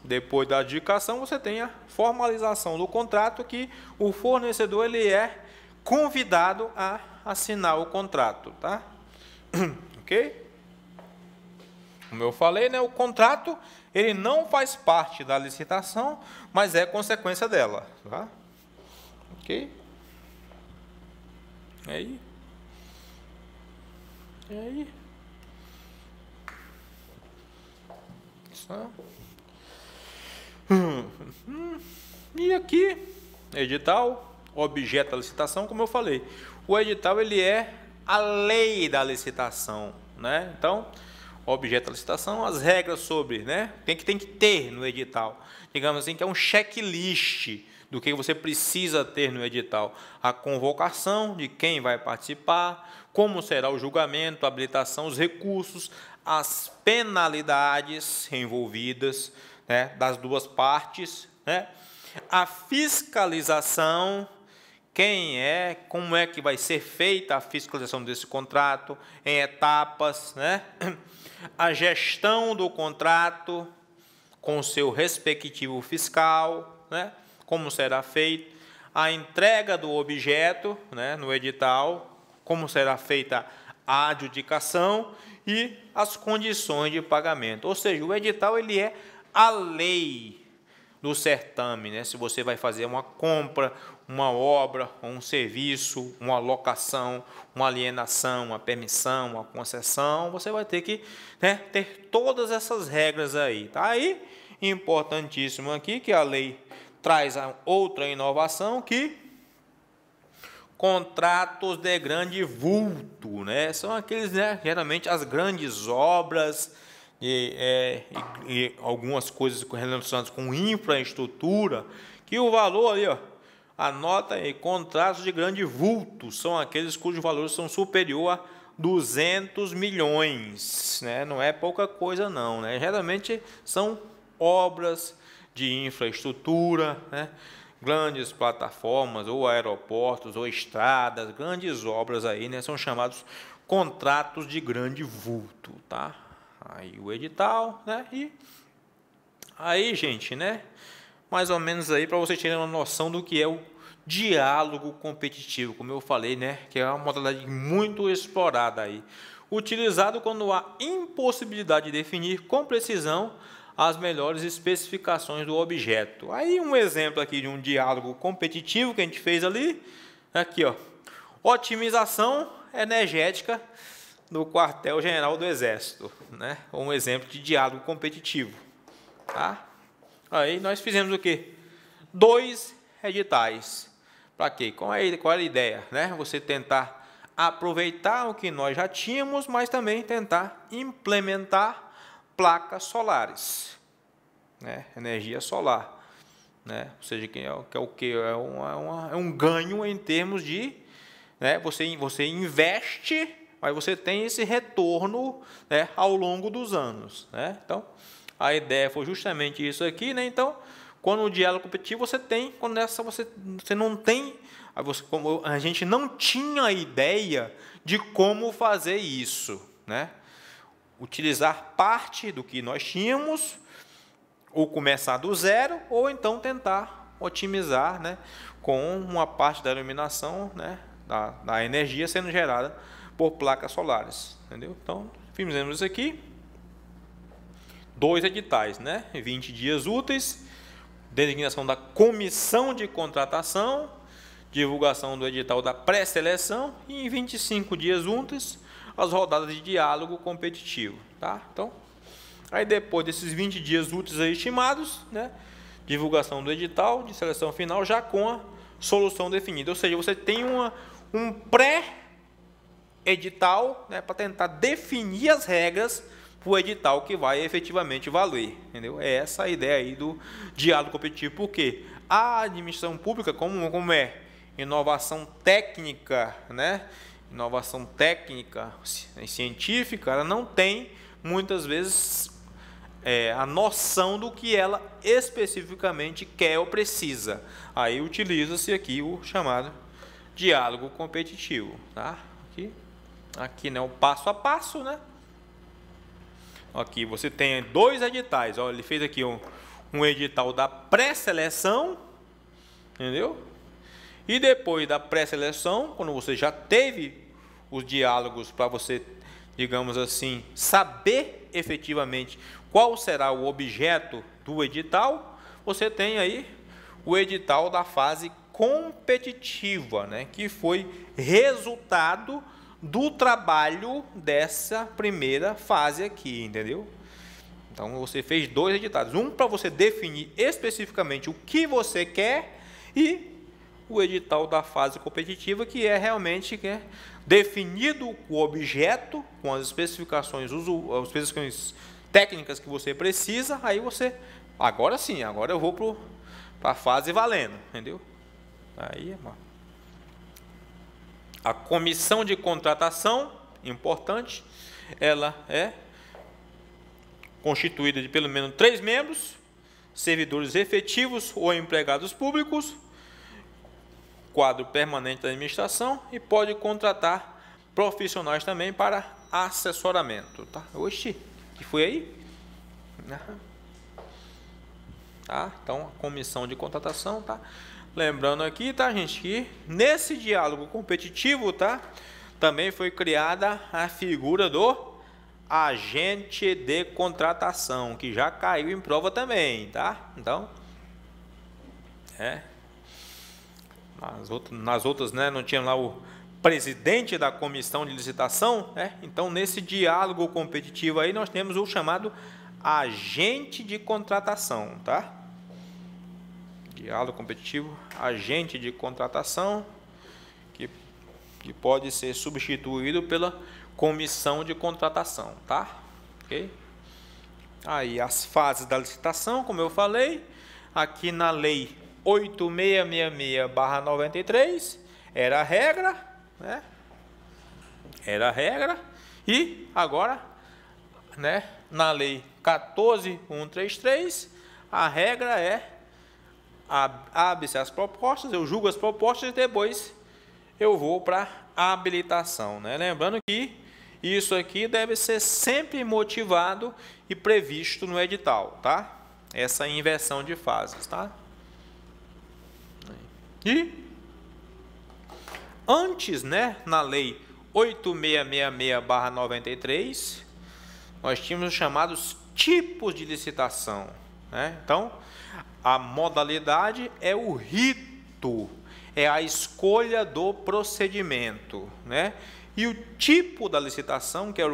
depois da adjudicação, você tem a formalização do contrato, que o fornecedor, ele é convidado a assinar o contrato, tá? Ok? Como eu falei, né? O contrato, ele não faz parte da licitação, mas é consequência dela, tá? Ok? E aí? Só. E aqui, edital, objeto da licitação, como eu falei. O edital, ele é a lei da licitação, né? Então, objeto da licitação, as regras sobre, né? Tem que ter no edital. Digamos assim, que é um checklist do que você precisa ter no edital. A convocação de quem vai participar, como será o julgamento, a habilitação, os recursos, as penalidades envolvidas, né, das duas partes, né? A fiscalização, como é que vai ser feita a fiscalização desse contrato, em etapas, né? A gestão do contrato com seu respectivo fiscal, né? Como será feito, a entrega do objeto, né, no edital, como será feita a adjudicação e as condições de pagamento. Ou seja, o edital, ele é a lei do certame, né? Se você vai fazer uma compra, uma obra, um serviço, uma locação, uma alienação, uma permissão, uma concessão, você vai ter que, né, ter todas essas regras aí. Tá aí, importantíssimo aqui, que a lei traz a outra inovação, que contratos de grande vulto, né? São aqueles, né, geralmente as grandes obras e algumas coisas relacionadas com infraestrutura, que o valor ali, ó, anota aí, contratos de grande vulto, são aqueles cujos valores são superior a 200 milhões, né? Não é pouca coisa não, né? Geralmente são obras de infraestrutura, né? Grandes plataformas, ou aeroportos, ou estradas, grandes obras aí, né? São chamados contratos de grande vulto, tá? Aí o edital, né? E aí, gente, né? Mais ou menos aí para vocês terem uma noção do que é o diálogo competitivo, como eu falei, né? Que é uma modalidade muito explorada aí, utilizado quando há impossibilidade de definir com precisão as melhores especificações do objeto. Aí um exemplo aqui de um diálogo competitivo que a gente fez ali, aqui, ó, otimização energética no quartel-general do Exército, né? Um exemplo de diálogo competitivo, tá? Aí nós fizemos o quê? 2 editais. Para quê? Qual era a ideia, né? Você tentar aproveitar o que nós já tínhamos, mas também tentar implementar placas solares, né? Energia solar, né? Ou seja, que é o que? É um ganho em termos de, né? Você investe, mas você tem esse retorno, né, ao longo dos anos, né? Então, a ideia foi justamente isso aqui, né? Então, quando o diálogo competitivo você tem, quando nessa você não tem, como a gente não tinha ideia de como fazer isso, né? Utilizar parte do que nós tínhamos, ou começar do zero, ou então tentar otimizar, né, com uma parte da iluminação, né, da energia sendo gerada por placas solares, entendeu? Então, fizemos isso aqui, 2 editais, né, 20 dias úteis, designação da comissão de contratação, divulgação do edital da pré-seleção e em 25 dias úteis as rodadas de diálogo competitivo, tá? Então, aí depois desses 20 dias úteis aí estimados, né, divulgação do edital de seleção final já com a solução definida, ou seja, você tem um pré-edital, né, para tentar definir as regras para o edital que vai efetivamente valer, entendeu? É essa a ideia aí do diálogo competitivo, porque a administração pública, como é inovação técnica, né, inovação técnica científica, ela não tem muitas vezes a noção do que ela especificamente quer ou precisa. Aí utiliza-se aqui o chamado diálogo competitivo, tá? Aqui, né, o passo a passo, né? Aqui você tem 2 editais. Olha, ele fez aqui um edital da pré-seleção, entendeu? E depois da pré-seleção, quando você já teve os diálogos para você, digamos assim, saber efetivamente qual será o objeto do edital, você tem aí o edital da fase competitiva, né, que foi resultado do trabalho dessa primeira fase aqui, entendeu? Então você fez 2 editais, um para você definir especificamente o que você quer e o edital da fase competitiva, que é realmente definido o objeto com as especificações técnicas que você precisa. Aí você, agora sim, agora eu vou para a fase valendo, entendeu? Aí, a comissão de contratação, importante, ela é constituída de pelo menos 3 membros, servidores efetivos ou empregados públicos, quadro permanente da administração, e pode contratar profissionais também para assessoramento, tá? Oxi, que foi aí? Tá? Então, a comissão de contratação, tá? Lembrando aqui, tá, gente, que nesse diálogo competitivo, tá, também foi criada a figura do agente de contratação, que já caiu em prova também, tá? Então, nas outras, né, não tinha lá o presidente da comissão de licitação, né? Então, nesse diálogo competitivo aí, nós temos o chamado agente de contratação, tá? Diálogo competitivo, agente de contratação, que pode ser substituído pela comissão de contratação, tá? Ok? Aí, as fases da licitação, como eu falei, aqui na lei 8666/93, era a regra, né? Era a regra, e agora, né, na lei 14.133, a regra é abre-se as propostas, eu julgo as propostas e depois eu vou para a habilitação, né? Lembrando que isso aqui deve ser sempre motivado e previsto no edital, tá? Essa inversão de fases, tá? E antes, né, na lei 8666/93, nós tínhamos os chamados tipos de licitação, né? Então, a modalidade é o rito, é a escolha do procedimento, né? E o tipo da licitação, que é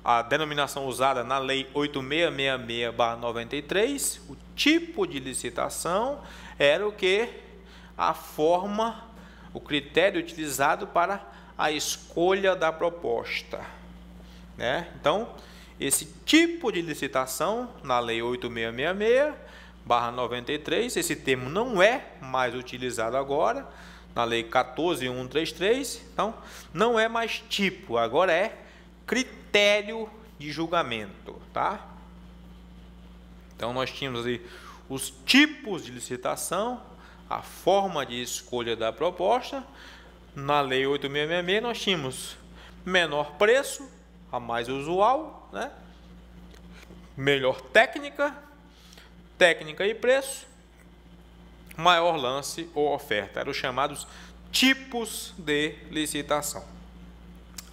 a denominação usada na lei 8666/93, o tipo de licitação era o que? A forma, o critério utilizado para a escolha da proposta, né? Então, esse tipo de licitação na Lei 8666/93, esse termo não é mais utilizado agora, na Lei 14.133, então não é mais tipo, agora é critério de julgamento, tá? Então nós tínhamos aí os tipos de licitação, a forma de escolha da proposta. Na Lei 8666 nós tínhamos menor preço, a mais usual, né? Melhor técnica, técnica e preço, maior lance ou oferta. Eram os chamados tipos de licitação.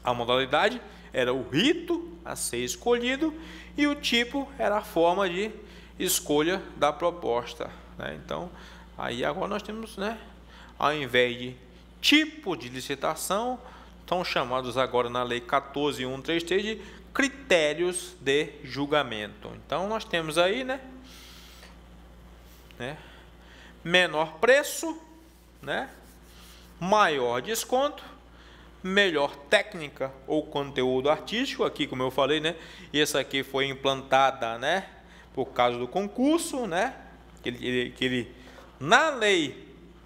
A modalidade era o rito a ser escolhido e o tipo era a forma de escolha da proposta, né? Então, aí agora nós temos, né, ao invés de tipo de licitação, são chamados agora na Lei 14.133 de critérios de julgamento. Então, nós temos aí, né, menor preço, né, maior desconto, melhor técnica ou conteúdo artístico. Aqui, como eu falei, né, essa aqui foi implantada, né, por causa do concurso, né, que ele na Lei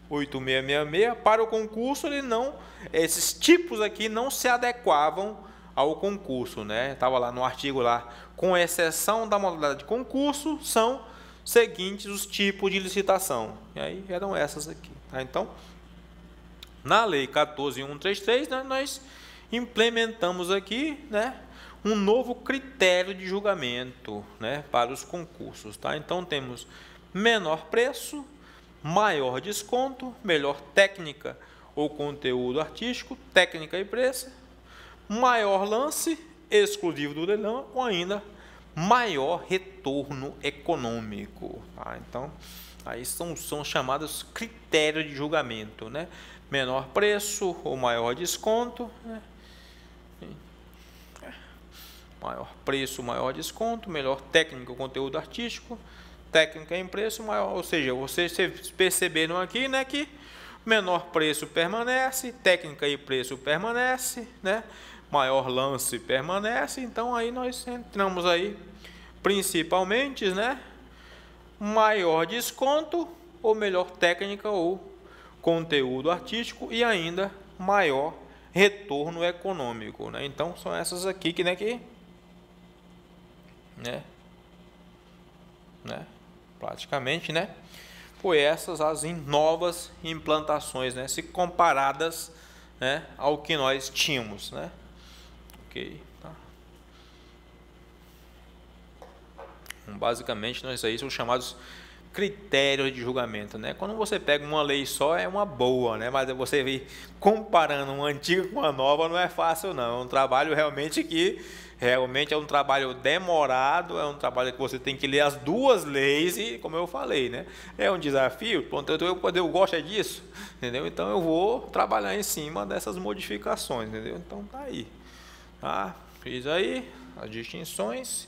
8666 para o concurso ele não, esses tipos aqui não se adequavam ao concurso, né? Estava lá no artigo lá, com exceção da modalidade de concurso, são seguintes os tipos de licitação. E aí eram essas aqui, tá? Então, na Lei 14.133, né, nós implementamos aqui, né, um novo critério de julgamento, né, para os concursos, tá? Então temos menor preço, maior desconto, melhor técnica ou conteúdo artístico, técnica e preço, maior lance exclusivo do leilão ou ainda maior retorno econômico, tá? Então aí são chamados critérios de julgamento, né? Menor preço ou maior desconto, né? Maior preço, maior desconto, melhor técnica ou conteúdo artístico, técnica em preço maior, ou seja, vocês perceberam aqui, né, que menor preço permanece, técnica e preço permanece, né, maior lance permanece. Então aí nós entramos aí principalmente, né, maior desconto ou melhor técnica ou conteúdo artístico e ainda maior retorno econômico, né? Então são essas aqui que, praticamente, né, foi essas as novas implantações, né, se comparadas, né, ao que nós tínhamos, né? Ok, tá? Então, basicamente, nós aí são chamados critérios de julgamento, né? Quando você pega uma lei só é uma boa, né? Mas você vê comparando uma antiga com uma nova não é fácil não. É um trabalho realmente é um trabalho demorado, é um trabalho que você tem que ler as duas leis e, como eu falei, né, é um desafio. Pronto, eu gosto disso, entendeu? Então eu vou trabalhar em cima dessas modificações, entendeu? Então tá aí, tá? Fiz aí as distinções,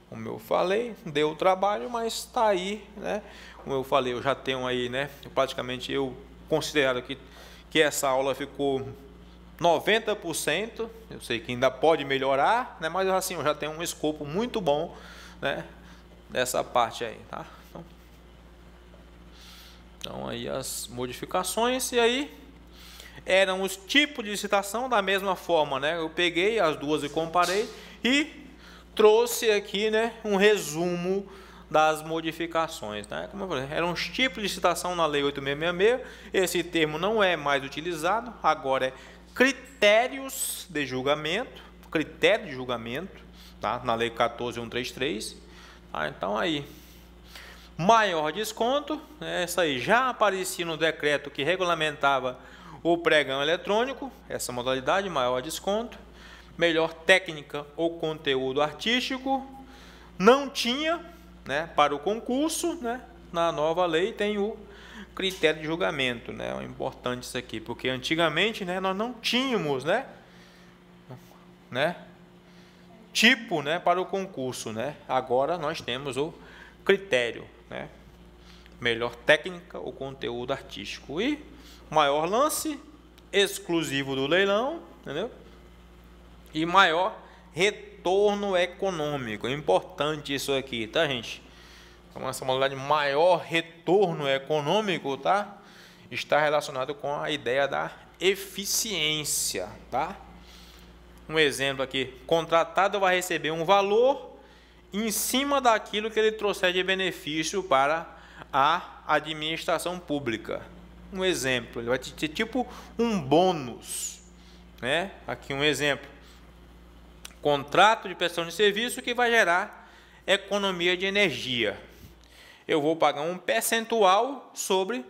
como eu falei, deu trabalho, mas está aí, né? Como eu falei, eu já tenho aí, né? Praticamente eu considero que essa aula ficou 90%, eu sei que ainda pode melhorar, né? Mas assim, eu já tenho um escopo muito bom, né, dessa parte aí, tá? Então aí as modificações, e aí eram os tipos de licitação da mesma forma, né? Eu peguei as duas e comparei e trouxe aqui, né, um resumo das modificações, né? Como eu falei, eram os tipos de licitação na Lei 8666, esse termo não é mais utilizado, agora é critérios de julgamento, critério de julgamento, tá? Na Lei 14.133, tá? Então aí, maior desconto, né? Essa aí já aparecia no decreto que regulamentava o pregão eletrônico, essa modalidade, maior desconto, melhor técnica ou conteúdo artístico, não tinha, né, para o concurso, né? Na nova lei tem o critério de julgamento, né? É importante isso aqui, porque antigamente, né, nós não tínhamos, né, tipo, né, para o concurso, né? Agora nós temos o critério, né? Melhor técnica ou conteúdo artístico e maior lance exclusivo do leilão, entendeu? E maior retorno econômico. É importante isso aqui, tá, gente? Então, essa modalidade maior retorno econômico, tá? Está relacionado com a ideia da eficiência, tá? Um exemplo aqui: contratado vai receber um valor em cima daquilo que ele trouxer de benefício para a administração pública. Um exemplo, ele vai ter tipo um bônus, né? Aqui um exemplo: contrato de prestação de serviço que vai gerar economia de energia. Eu vou pagar um percentual sobre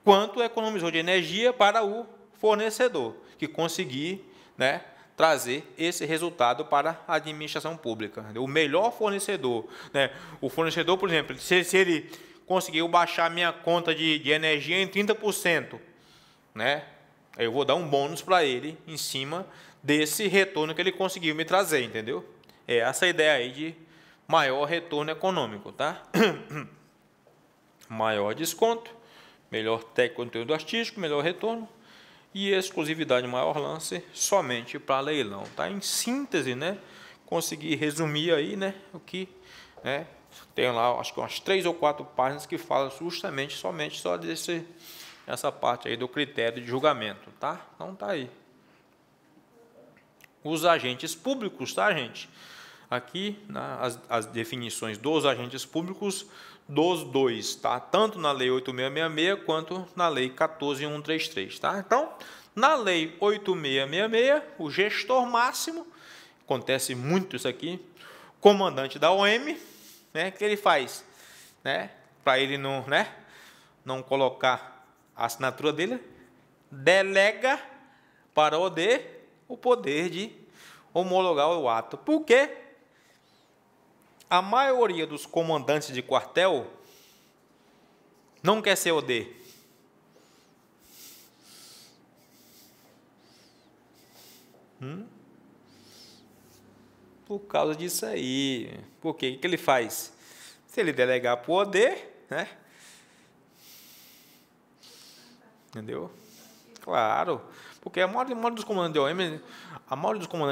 quanto economizou de energia para o fornecedor que conseguir, né, trazer esse resultado para a administração pública. O melhor fornecedor, né, o fornecedor, por exemplo, se ele conseguiu baixar minha conta de energia em 30%, né, eu vou dar um bônus para ele em cima desse retorno que ele conseguiu me trazer, entendeu? É essa a ideia aí de maior retorno econômico, tá? Maior desconto, melhor técnico conteúdo artístico, melhor retorno e exclusividade maior lance somente para leilão, tá? Em síntese, né, consegui resumir aí, né, o que, né, tem lá, acho que umas 3 ou 4 páginas que falam justamente somente só essa parte aí do critério de julgamento, tá? Então tá aí. Os agentes públicos, tá, gente? Aqui, as definições dos agentes públicos dos dois, tá? Tanto na Lei 8666 quanto na Lei 14.133, tá? Então, na Lei 8666, o gestor máximo, acontece muito isso aqui, comandante da OM, né? Que ele faz, né? Para ele não, né, não colocar a assinatura dele, delega para o poder de homologar o ato. Por quê? A maioria dos comandantes de quartel não quer ser OD. Por causa disso aí. Por quê? O que ele faz? Se ele delegar para o OD, né? Entendeu? Claro. Porque a maioria dos comandantes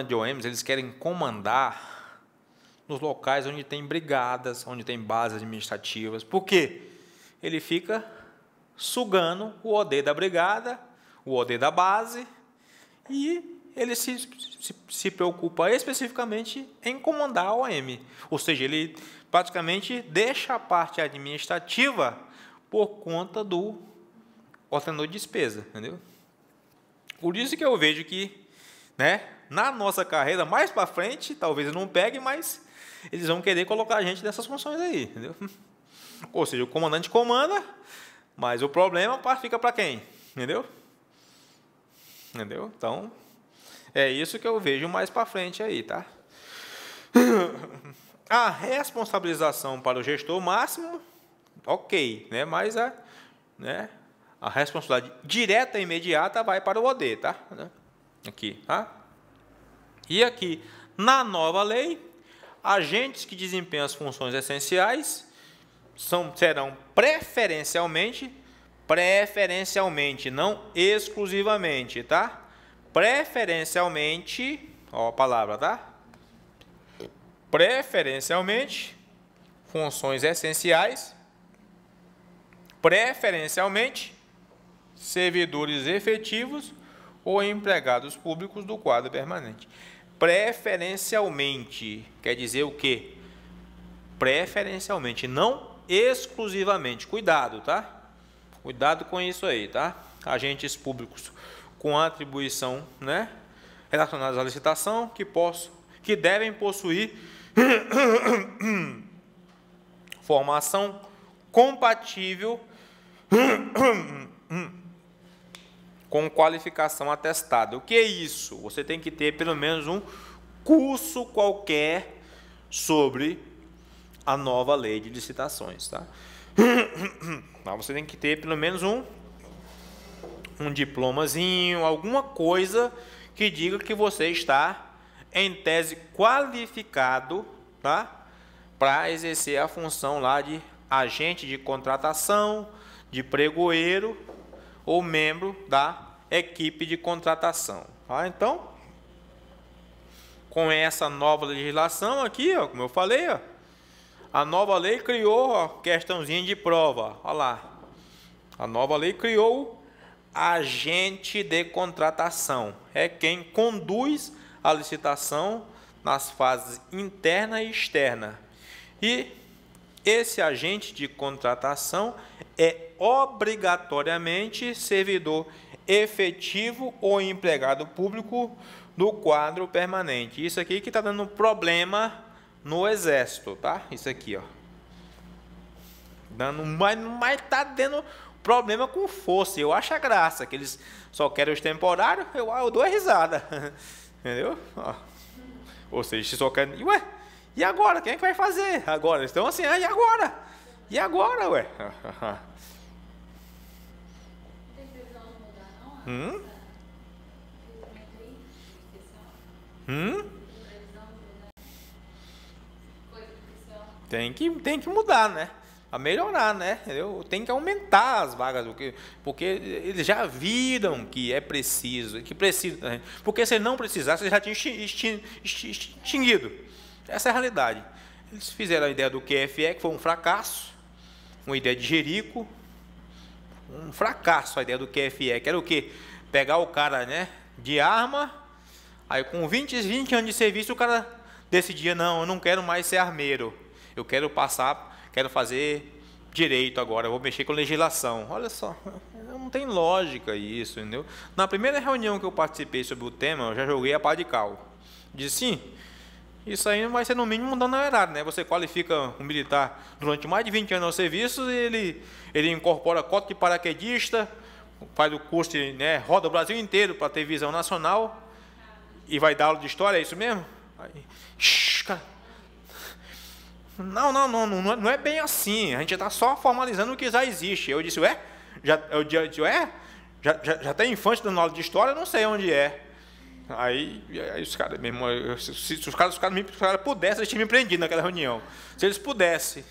de OM, eles querem comandar nos locais onde tem brigadas, onde tem bases administrativas. Por quê? Ele fica sugando o OD da brigada, o OD da base, e ele se preocupa especificamente em comandar a OM. Ou seja, ele praticamente deixa a parte administrativa por conta do ordenador de despesa, entendeu? Por isso que eu vejo que, né, na nossa carreira, mais para frente, talvez não pegue, mas eles vão querer colocar a gente nessas funções aí, entendeu? Ou seja, o comandante comanda, mas o problema fica para quem? Entendeu? Entendeu? Então, é isso que eu vejo mais para frente aí, tá? A responsabilização para o gestor máximo, ok, né? Mas a responsabilidade direta e imediata vai para o OD, tá? Aqui, tá? E aqui, na nova lei, agentes que desempenham as funções essenciais serão preferencialmente, não exclusivamente, tá? Preferencialmente, ó a palavra, tá? Preferencialmente, funções essenciais, preferencialmente, servidores efetivos ou empregados públicos do quadro permanente. Preferencialmente, quer dizer o quê? Preferencialmente, não exclusivamente. Cuidado, tá? Cuidado com isso aí, tá? Agentes públicos com atribuição, né, relacionadas à licitação, que devem possuir formação compatível com qualificação atestada. O que é isso? Você tem que ter pelo menos um curso qualquer sobre a nova lei de licitações, tá? Você tem que ter pelo menos um diplomazinho, alguma coisa que diga que você está, em tese, qualificado, tá, para exercer a função lá de agente de contratação, de pregoeiro ou membro da equipe de contratação. Tá? Então, com essa nova legislação aqui, ó, como eu falei, ó, a nova lei criou a questãozinha de prova. Olha lá. A nova lei criou agente de contratação. É quem conduz a licitação nas fases interna e externa. E esse agente de contratação é obrigatoriamente servidor efetivo ou empregado público do quadro permanente. Isso aqui que está dando problema no Exército, tá? Isso aqui, ó. Mas tá dando problema com força. Eu acho a graça, que eles só querem os temporários, eu dou a risada. Entendeu? Ó. Ou seja, se só querem. Ué, e agora? Quem é que vai fazer? Agora? Eles estão assim, e agora? E agora, ué? Tem previsão de mudar, não? Tem que mudar, né? A melhorar, né? Tem que aumentar as vagas, porque eles já viram que é preciso, né? Porque se não precisasse, eles já tinham extinguido. Essa é a realidade. Eles fizeram a ideia do QFE, que foi um fracasso, uma ideia de Jerico, um fracasso a ideia do QFE, que era o quê? Pegar o cara, né, de arma, aí com 20 anos de serviço o cara decidia, não, eu não quero mais ser armeiro, eu quero fazer direito agora, eu vou mexer com legislação. Olha só, não tem lógica isso, entendeu? Na primeira reunião que eu participei sobre o tema, eu já joguei a pá de cal. Disse sim, isso aí não vai ser no mínimo um dano ao erário, né? Você qualifica um militar durante mais de 20 anos ao serviço, ele incorpora cota de paraquedista, faz o curso, né, roda o Brasil inteiro para ter visão nacional e vai dar aula de história, é isso mesmo? Aí, cara, não é bem assim, a gente está só formalizando o que já existe. Eu disse, já tem infante dando aula de história, eu não sei onde é. Aí os caras, mesmo, se os caras pudessem, eles tinham me prendido naquela reunião. Se eles pudessem.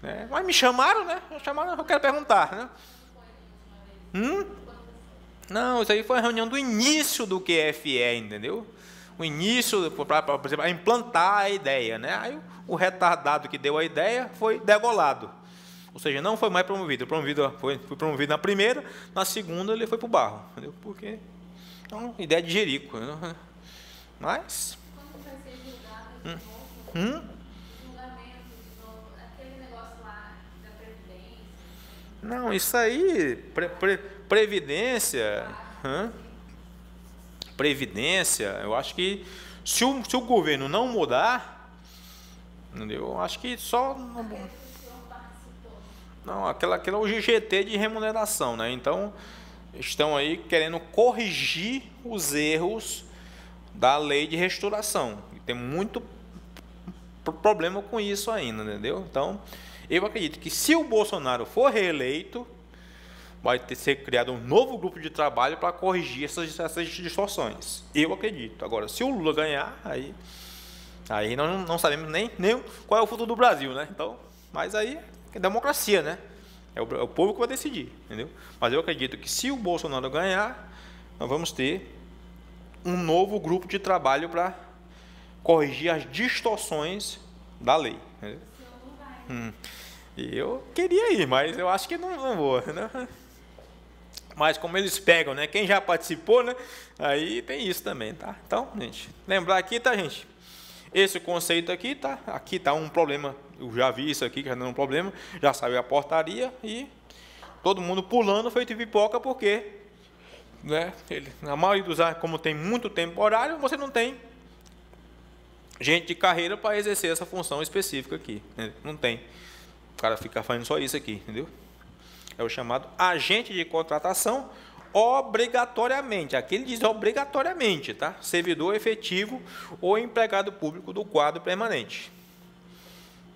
Né? Mas me chamaram, né? Eu quero perguntar. Né? Não, isso aí foi a reunião do início do QFE, entendeu? O início, para implantar a ideia. Né? Aí o retardado que deu a ideia foi degolado. Ou seja, não foi mais promovido. Foi promovido na primeira, na segunda ele foi para o barro. Entendeu? Porque... Então, ideia de Jerico. Né? Mas... Quando vai ser julgado julgamento de novo, aquele negócio lá da Previdência? Não, isso aí, Previdência... Previdência, eu acho que se o governo não mudar, entendeu? Eu acho que só... Não, aquela é o GGT de remuneração, né? Então... estão aí querendo corrigir os erros da lei de restauração. E tem muito problema com isso ainda, entendeu? Então, eu acredito que se o Bolsonaro for reeleito, vai ser criado um novo grupo de trabalho para corrigir essas distorções. Eu acredito. Agora, se o Lula ganhar, aí nós não sabemos nem qual é o futuro do Brasil, né? Então, mas aí é democracia, né? É o povo que vai decidir, entendeu? Mas eu acredito que se o Bolsonaro ganhar, nós vamos ter um novo grupo de trabalho para corrigir as distorções da lei. Entendeu? E eu queria ir, mas eu acho que não vou, né? Mas como eles pegam, né? Quem já participou, né? Aí tem isso também, tá? Então, gente, lembrar aqui, tá, gente? Esse conceito aqui tá um problema. Eu já vi isso aqui, que já não é um problema. Já saiu a portaria e todo mundo pulando feito pipoca, porque, né, na maioria dos anos, como tem muito temporário, você não tem gente de carreira para exercer essa função específica aqui. Né? Não tem. O cara fica fazendo só isso aqui, entendeu? É o chamado agente de contratação obrigatoriamente. Aqui ele diz obrigatoriamente, tá? Servidor efetivo ou empregado público do quadro permanente.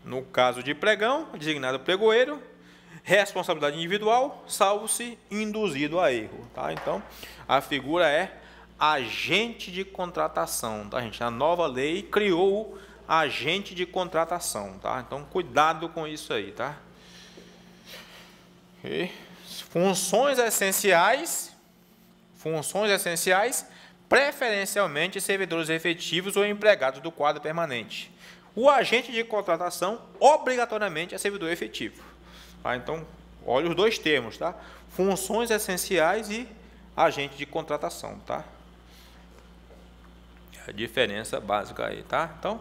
No caso de pregão, designado pregoeiro, responsabilidade individual, salvo se induzido a erro, tá? Então, a figura é agente de contratação, tá, gente? A nova lei criou o agente de contratação, tá? Então, cuidado com isso aí, tá? Funções essenciais preferencialmente servidores efetivos ou empregados do quadro permanente. O agente de contratação, obrigatoriamente, é servidor efetivo. Tá? Então, olha os dois termos, tá? Funções essenciais e agente de contratação, tá? A diferença básica aí, tá? Então,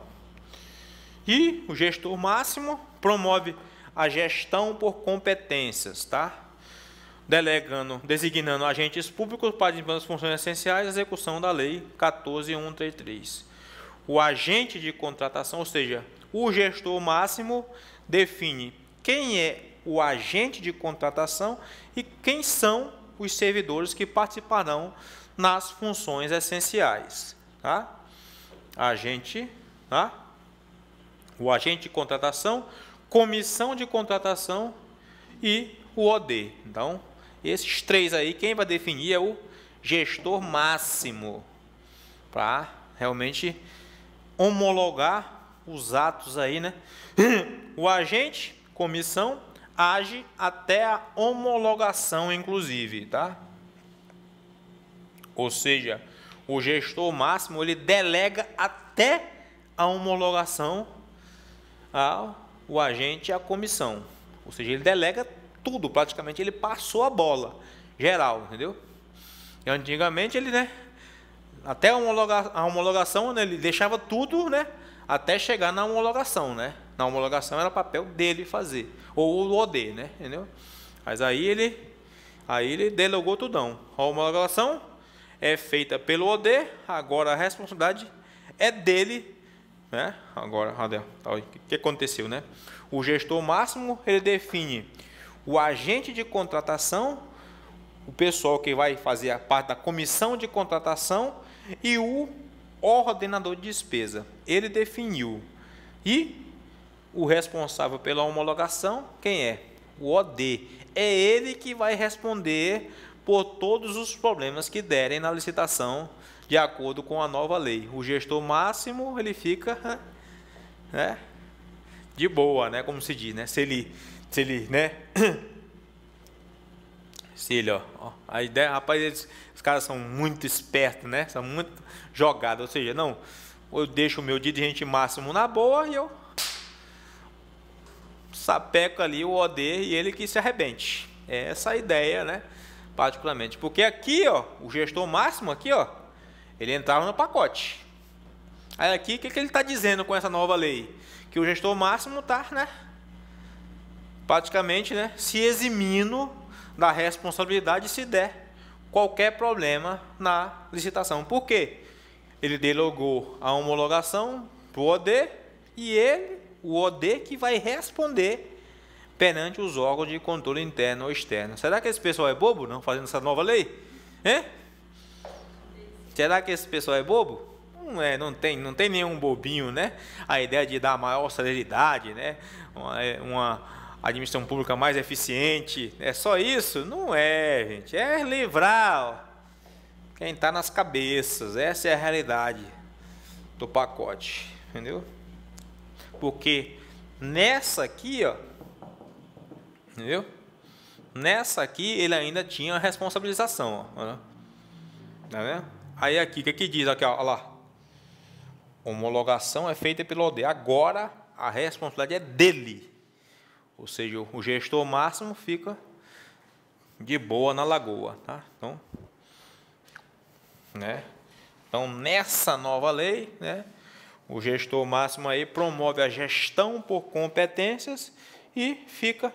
e o gestor máximo promove a gestão por competências, tá? Designando agentes públicos para desempenhar as funções essenciais e execução da Lei 14.133. O agente de contratação, ou seja, o gestor máximo, define quem é o agente de contratação e quem são os servidores que participarão nas funções essenciais. Tá? Tá? O agente de contratação, comissão de contratação e o OD. Então, esses três aí, quem vai definir é o gestor máximo, para realmente homologar os atos aí, né? O agente, comissão, age até a homologação, inclusive, tá? Ou seja, o gestor máximo, ele delega até a homologação ao agente e à comissão. Ou seja, ele delega tudo, praticamente ele passou a bola geral, entendeu? E antigamente ele, né, até a homologação, né, ele deixava tudo, né, até chegar na homologação, né? Na homologação era papel dele fazer, ou o OD, né, entendeu? Mas aí ele delegou tudão. A homologação é feita pelo OD, agora a responsabilidade é dele, né? Agora, o que aconteceu, né? O gestor máximo, ele define o agente de contratação, o pessoal que vai fazer a parte da comissão de contratação e o ordenador de despesa. Ele definiu. E o responsável pela homologação, quem é? O OD. É ele que vai responder por todos os problemas que derem na licitação de acordo com a nova lei. O gestor máximo, ele fica, né, de boa, né, como se diz, né? Se ele, né? Se ele, ó, a ideia, rapaz, os caras são muito espertos, né? São muito jogados, ou seja, não, eu deixo o meu dirigente máximo na boa e eu sapeco ali o OD e ele que se arrebente. É essa a ideia, né? Particularmente, porque aqui, ó, o gestor máximo aqui, ó, ele entrava no pacote. Aí aqui, o que ele está dizendo com essa nova lei? Que o gestor máximo está, né, praticamente, né, se eximindo da responsabilidade se der qualquer problema na licitação. Por quê? Ele delegou a homologação para o OD e o OD que vai responder perante os órgãos de controle interno ou externo. Será que esse pessoal é bobo, não, fazendo essa nova lei? Hein? Será que esse pessoal é bobo? Não é, não tem nenhum bobinho, né? A ideia de dar maior celeridade, né? Uma administração pública mais eficiente, é só isso? Não é, gente. É livrar, ó, quem está nas cabeças. Essa é a realidade do pacote, entendeu? Porque nessa aqui, ó, entendeu? Nessa aqui ele ainda tinha a responsabilização, ó, tá vendo? Aí aqui, o que diz aqui, ó, lá? Homologação é feita pelo OD. Agora a responsabilidade é dele. Ou seja, o gestor máximo fica de boa na lagoa, tá? Então, né? Então, nessa nova lei, né, o gestor máximo aí promove a gestão por competências e fica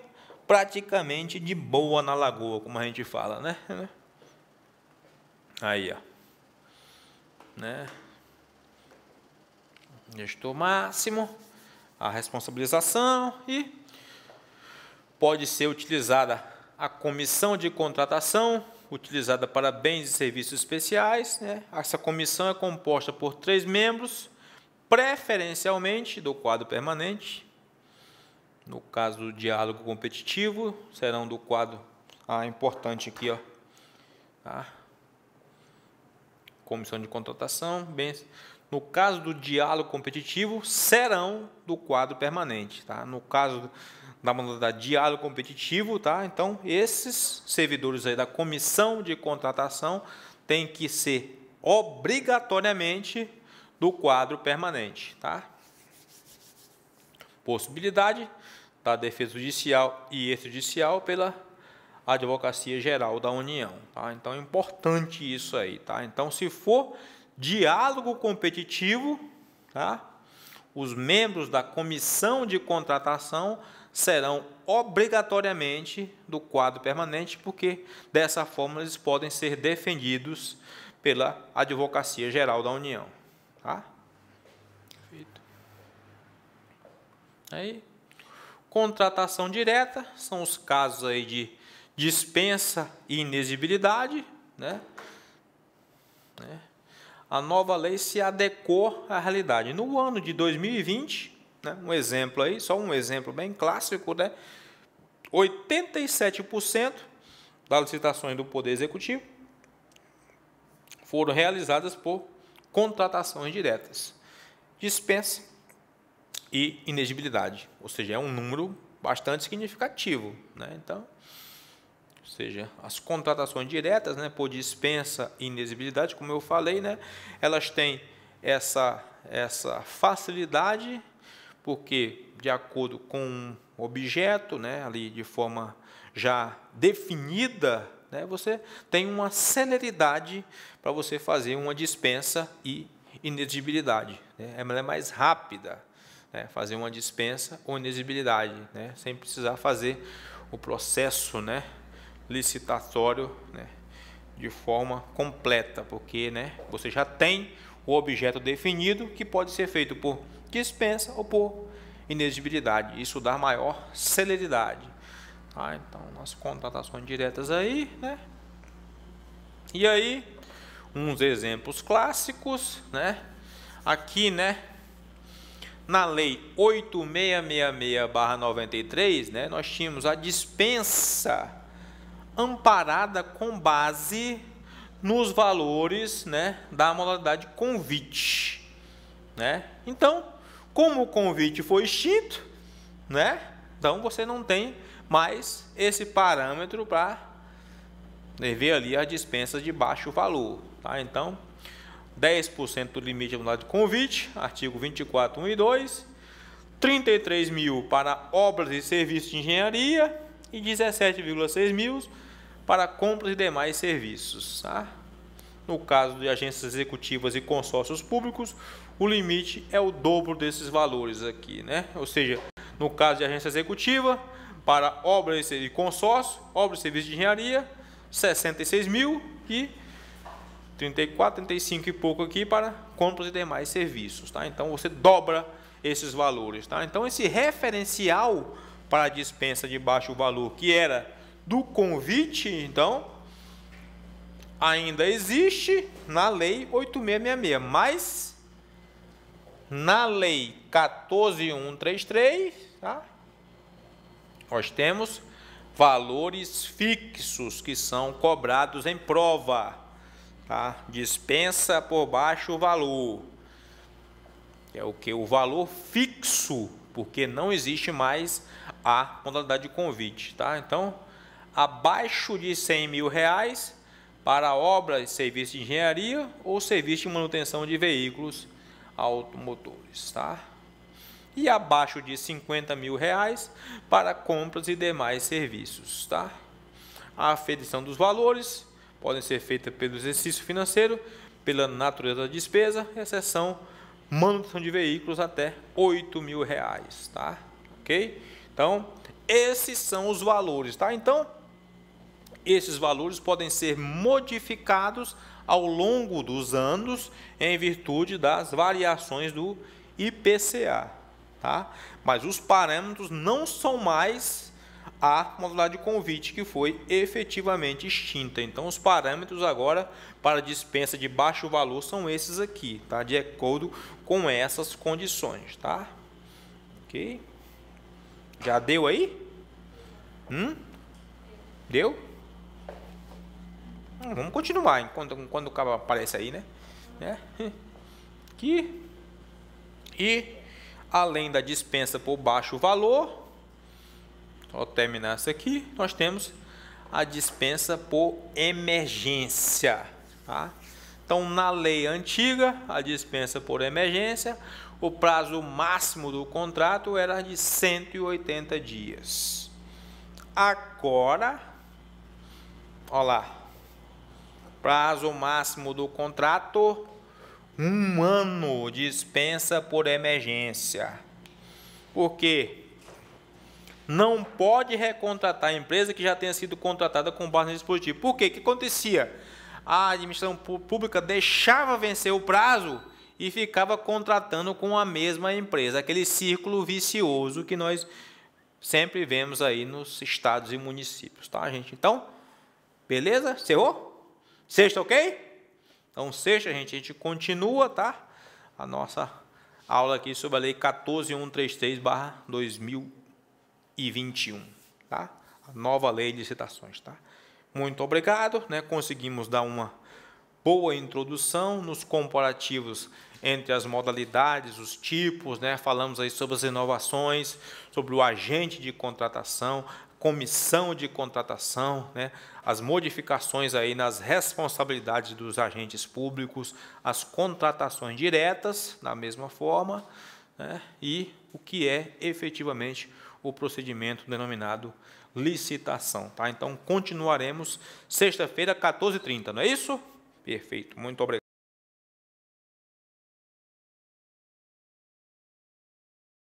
praticamente de boa na lagoa, como a gente fala, né? Aí, ó, né? Gestor máximo, a responsabilização e pode ser utilizada a comissão de contratação, utilizada para bens e serviços especiais, né? Essa comissão é composta por 3 membros, preferencialmente do quadro permanente. No caso do diálogo competitivo, serão do quadro, importante aqui, ó, tá? Comissão de contratação, bens. No caso do diálogo competitivo, serão do quadro permanente, tá? No caso da modalidade diálogo competitivo, tá? Então, esses servidores aí da comissão de contratação têm que ser obrigatoriamente do quadro permanente, tá? Possibilidade da defesa judicial e extrajudicial pela Advocacia Geral da União, tá? Então é importante isso aí, tá? Então, se for diálogo competitivo, tá? Os membros da comissão de contratação serão obrigatoriamente do quadro permanente, porque dessa forma eles podem ser defendidos pela Advocacia Geral da União, tá? Feito. Aí, contratação direta são os casos aí de dispensa e inexigibilidade, né? A nova lei se adequou à realidade. No ano de 2020, né, um exemplo aí, só um exemplo bem clássico, né? 87% das licitações do Poder Executivo foram realizadas por contratações diretas, dispensa e inexigibilidade, ou seja, é um número bastante significativo, né? Então, ou seja, as contratações diretas, né, por dispensa e inexigibilidade, como eu falei, né, elas têm essa facilidade, porque de acordo com o objeto, né, ali de forma já definida, né, você tem uma celeridade para você fazer uma dispensa e inexigibilidade, né? Ela é mais rápida, né, fazer uma dispensa ou inexigibilidade, né, sem precisar fazer o processo, né, licitatório, né, de forma completa, porque, né, você já tem o objeto definido, que pode ser feito por dispensa ou por inexigibilidade. Isso dá maior celeridade, tá? Então, nas contratações diretas aí, né? E aí, uns exemplos clássicos, né? Aqui, né, na lei 8666/93, né, nós tínhamos a dispensa amparada com base nos valores, né, da modalidade convite, né? Então, como o convite foi extinto, né, então você não tem mais esse parâmetro para ver ali a dispensa de baixo valor, tá? Então, 10% do limite da modalidade de convite, artigo 24, 1 e 2, 33 mil para obras e serviços de engenharia e 17,6 mil para compras e demais serviços, tá? No caso de agências executivas e consórcios públicos, o limite é o dobro desses valores aqui, né? Ou seja, no caso de agência executiva, para obras e consórcio, obras e serviços de engenharia, 66 mil e 34, 35 e pouco aqui para compras e demais serviços, tá? Então você dobra esses valores, tá? Então esse referencial para a dispensa de baixo valor, que era do convite, então ainda existe na lei 8666, mas na lei 14.133, tá? Nós temos valores fixos que são cobrados em prova, tá? Dispensa por baixo valor, é o que? O valor fixo, porque não existe mais a modalidade de convite, tá? Então, abaixo de 100 mil reais para obras e serviços de engenharia ou serviço de manutenção de veículos automotores, tá? E abaixo de 50 mil reais para compras e demais serviços, tá? A aferição dos valores podem ser feita pelo exercício financeiro, pela natureza da despesa, exceção manutenção de veículos até 8 mil reais, tá? Ok? Então, esses são os valores, tá? Então, esses valores podem ser modificados ao longo dos anos em virtude das variações do IPCA, tá? Mas os parâmetros não são mais a modalidade de convite que foi efetivamente extinta. Então, os parâmetros agora para dispensa de baixo valor são esses aqui, tá? De acordo com essas condições, tá? Ok? Já deu aí? Deu? Vamos continuar quando o cabo aparece aí, né? Aqui. E além da dispensa por baixo valor, ao terminar isso aqui, nós temos a dispensa por emergência, tá? Então, na lei antiga, a dispensa por emergência, o prazo máximo do contrato era de 180 dias. Agora, olha lá, prazo máximo do contrato, 1 ano, dispensa por emergência. Por quê? Não pode recontratar a empresa que já tenha sido contratada com base no dispositivo. Por quê? O que acontecia? A administração pública deixava vencer o prazo e ficava contratando com a mesma empresa. Aquele círculo vicioso que nós sempre vemos aí nos estados e municípios, tá, gente? Então, beleza? Cerrou? Sexta, ok? Então, sexta, gente, a gente continua, tá? A nossa aula aqui sobre a lei 14.133/2021, tá? A nova lei de licitações, tá? Muito obrigado, né? Conseguimos dar uma boa introdução nos comparativos entre as modalidades, os tipos, né? Falamos aí sobre as inovações, sobre o agente de contratação, comissão de contratação, né? As modificações aí nas responsabilidades dos agentes públicos, as contratações diretas, da mesma forma, né? E o que é efetivamente o procedimento denominado licitação, tá? Então, continuaremos sexta-feira, 14h30, não é isso? Perfeito, muito obrigado.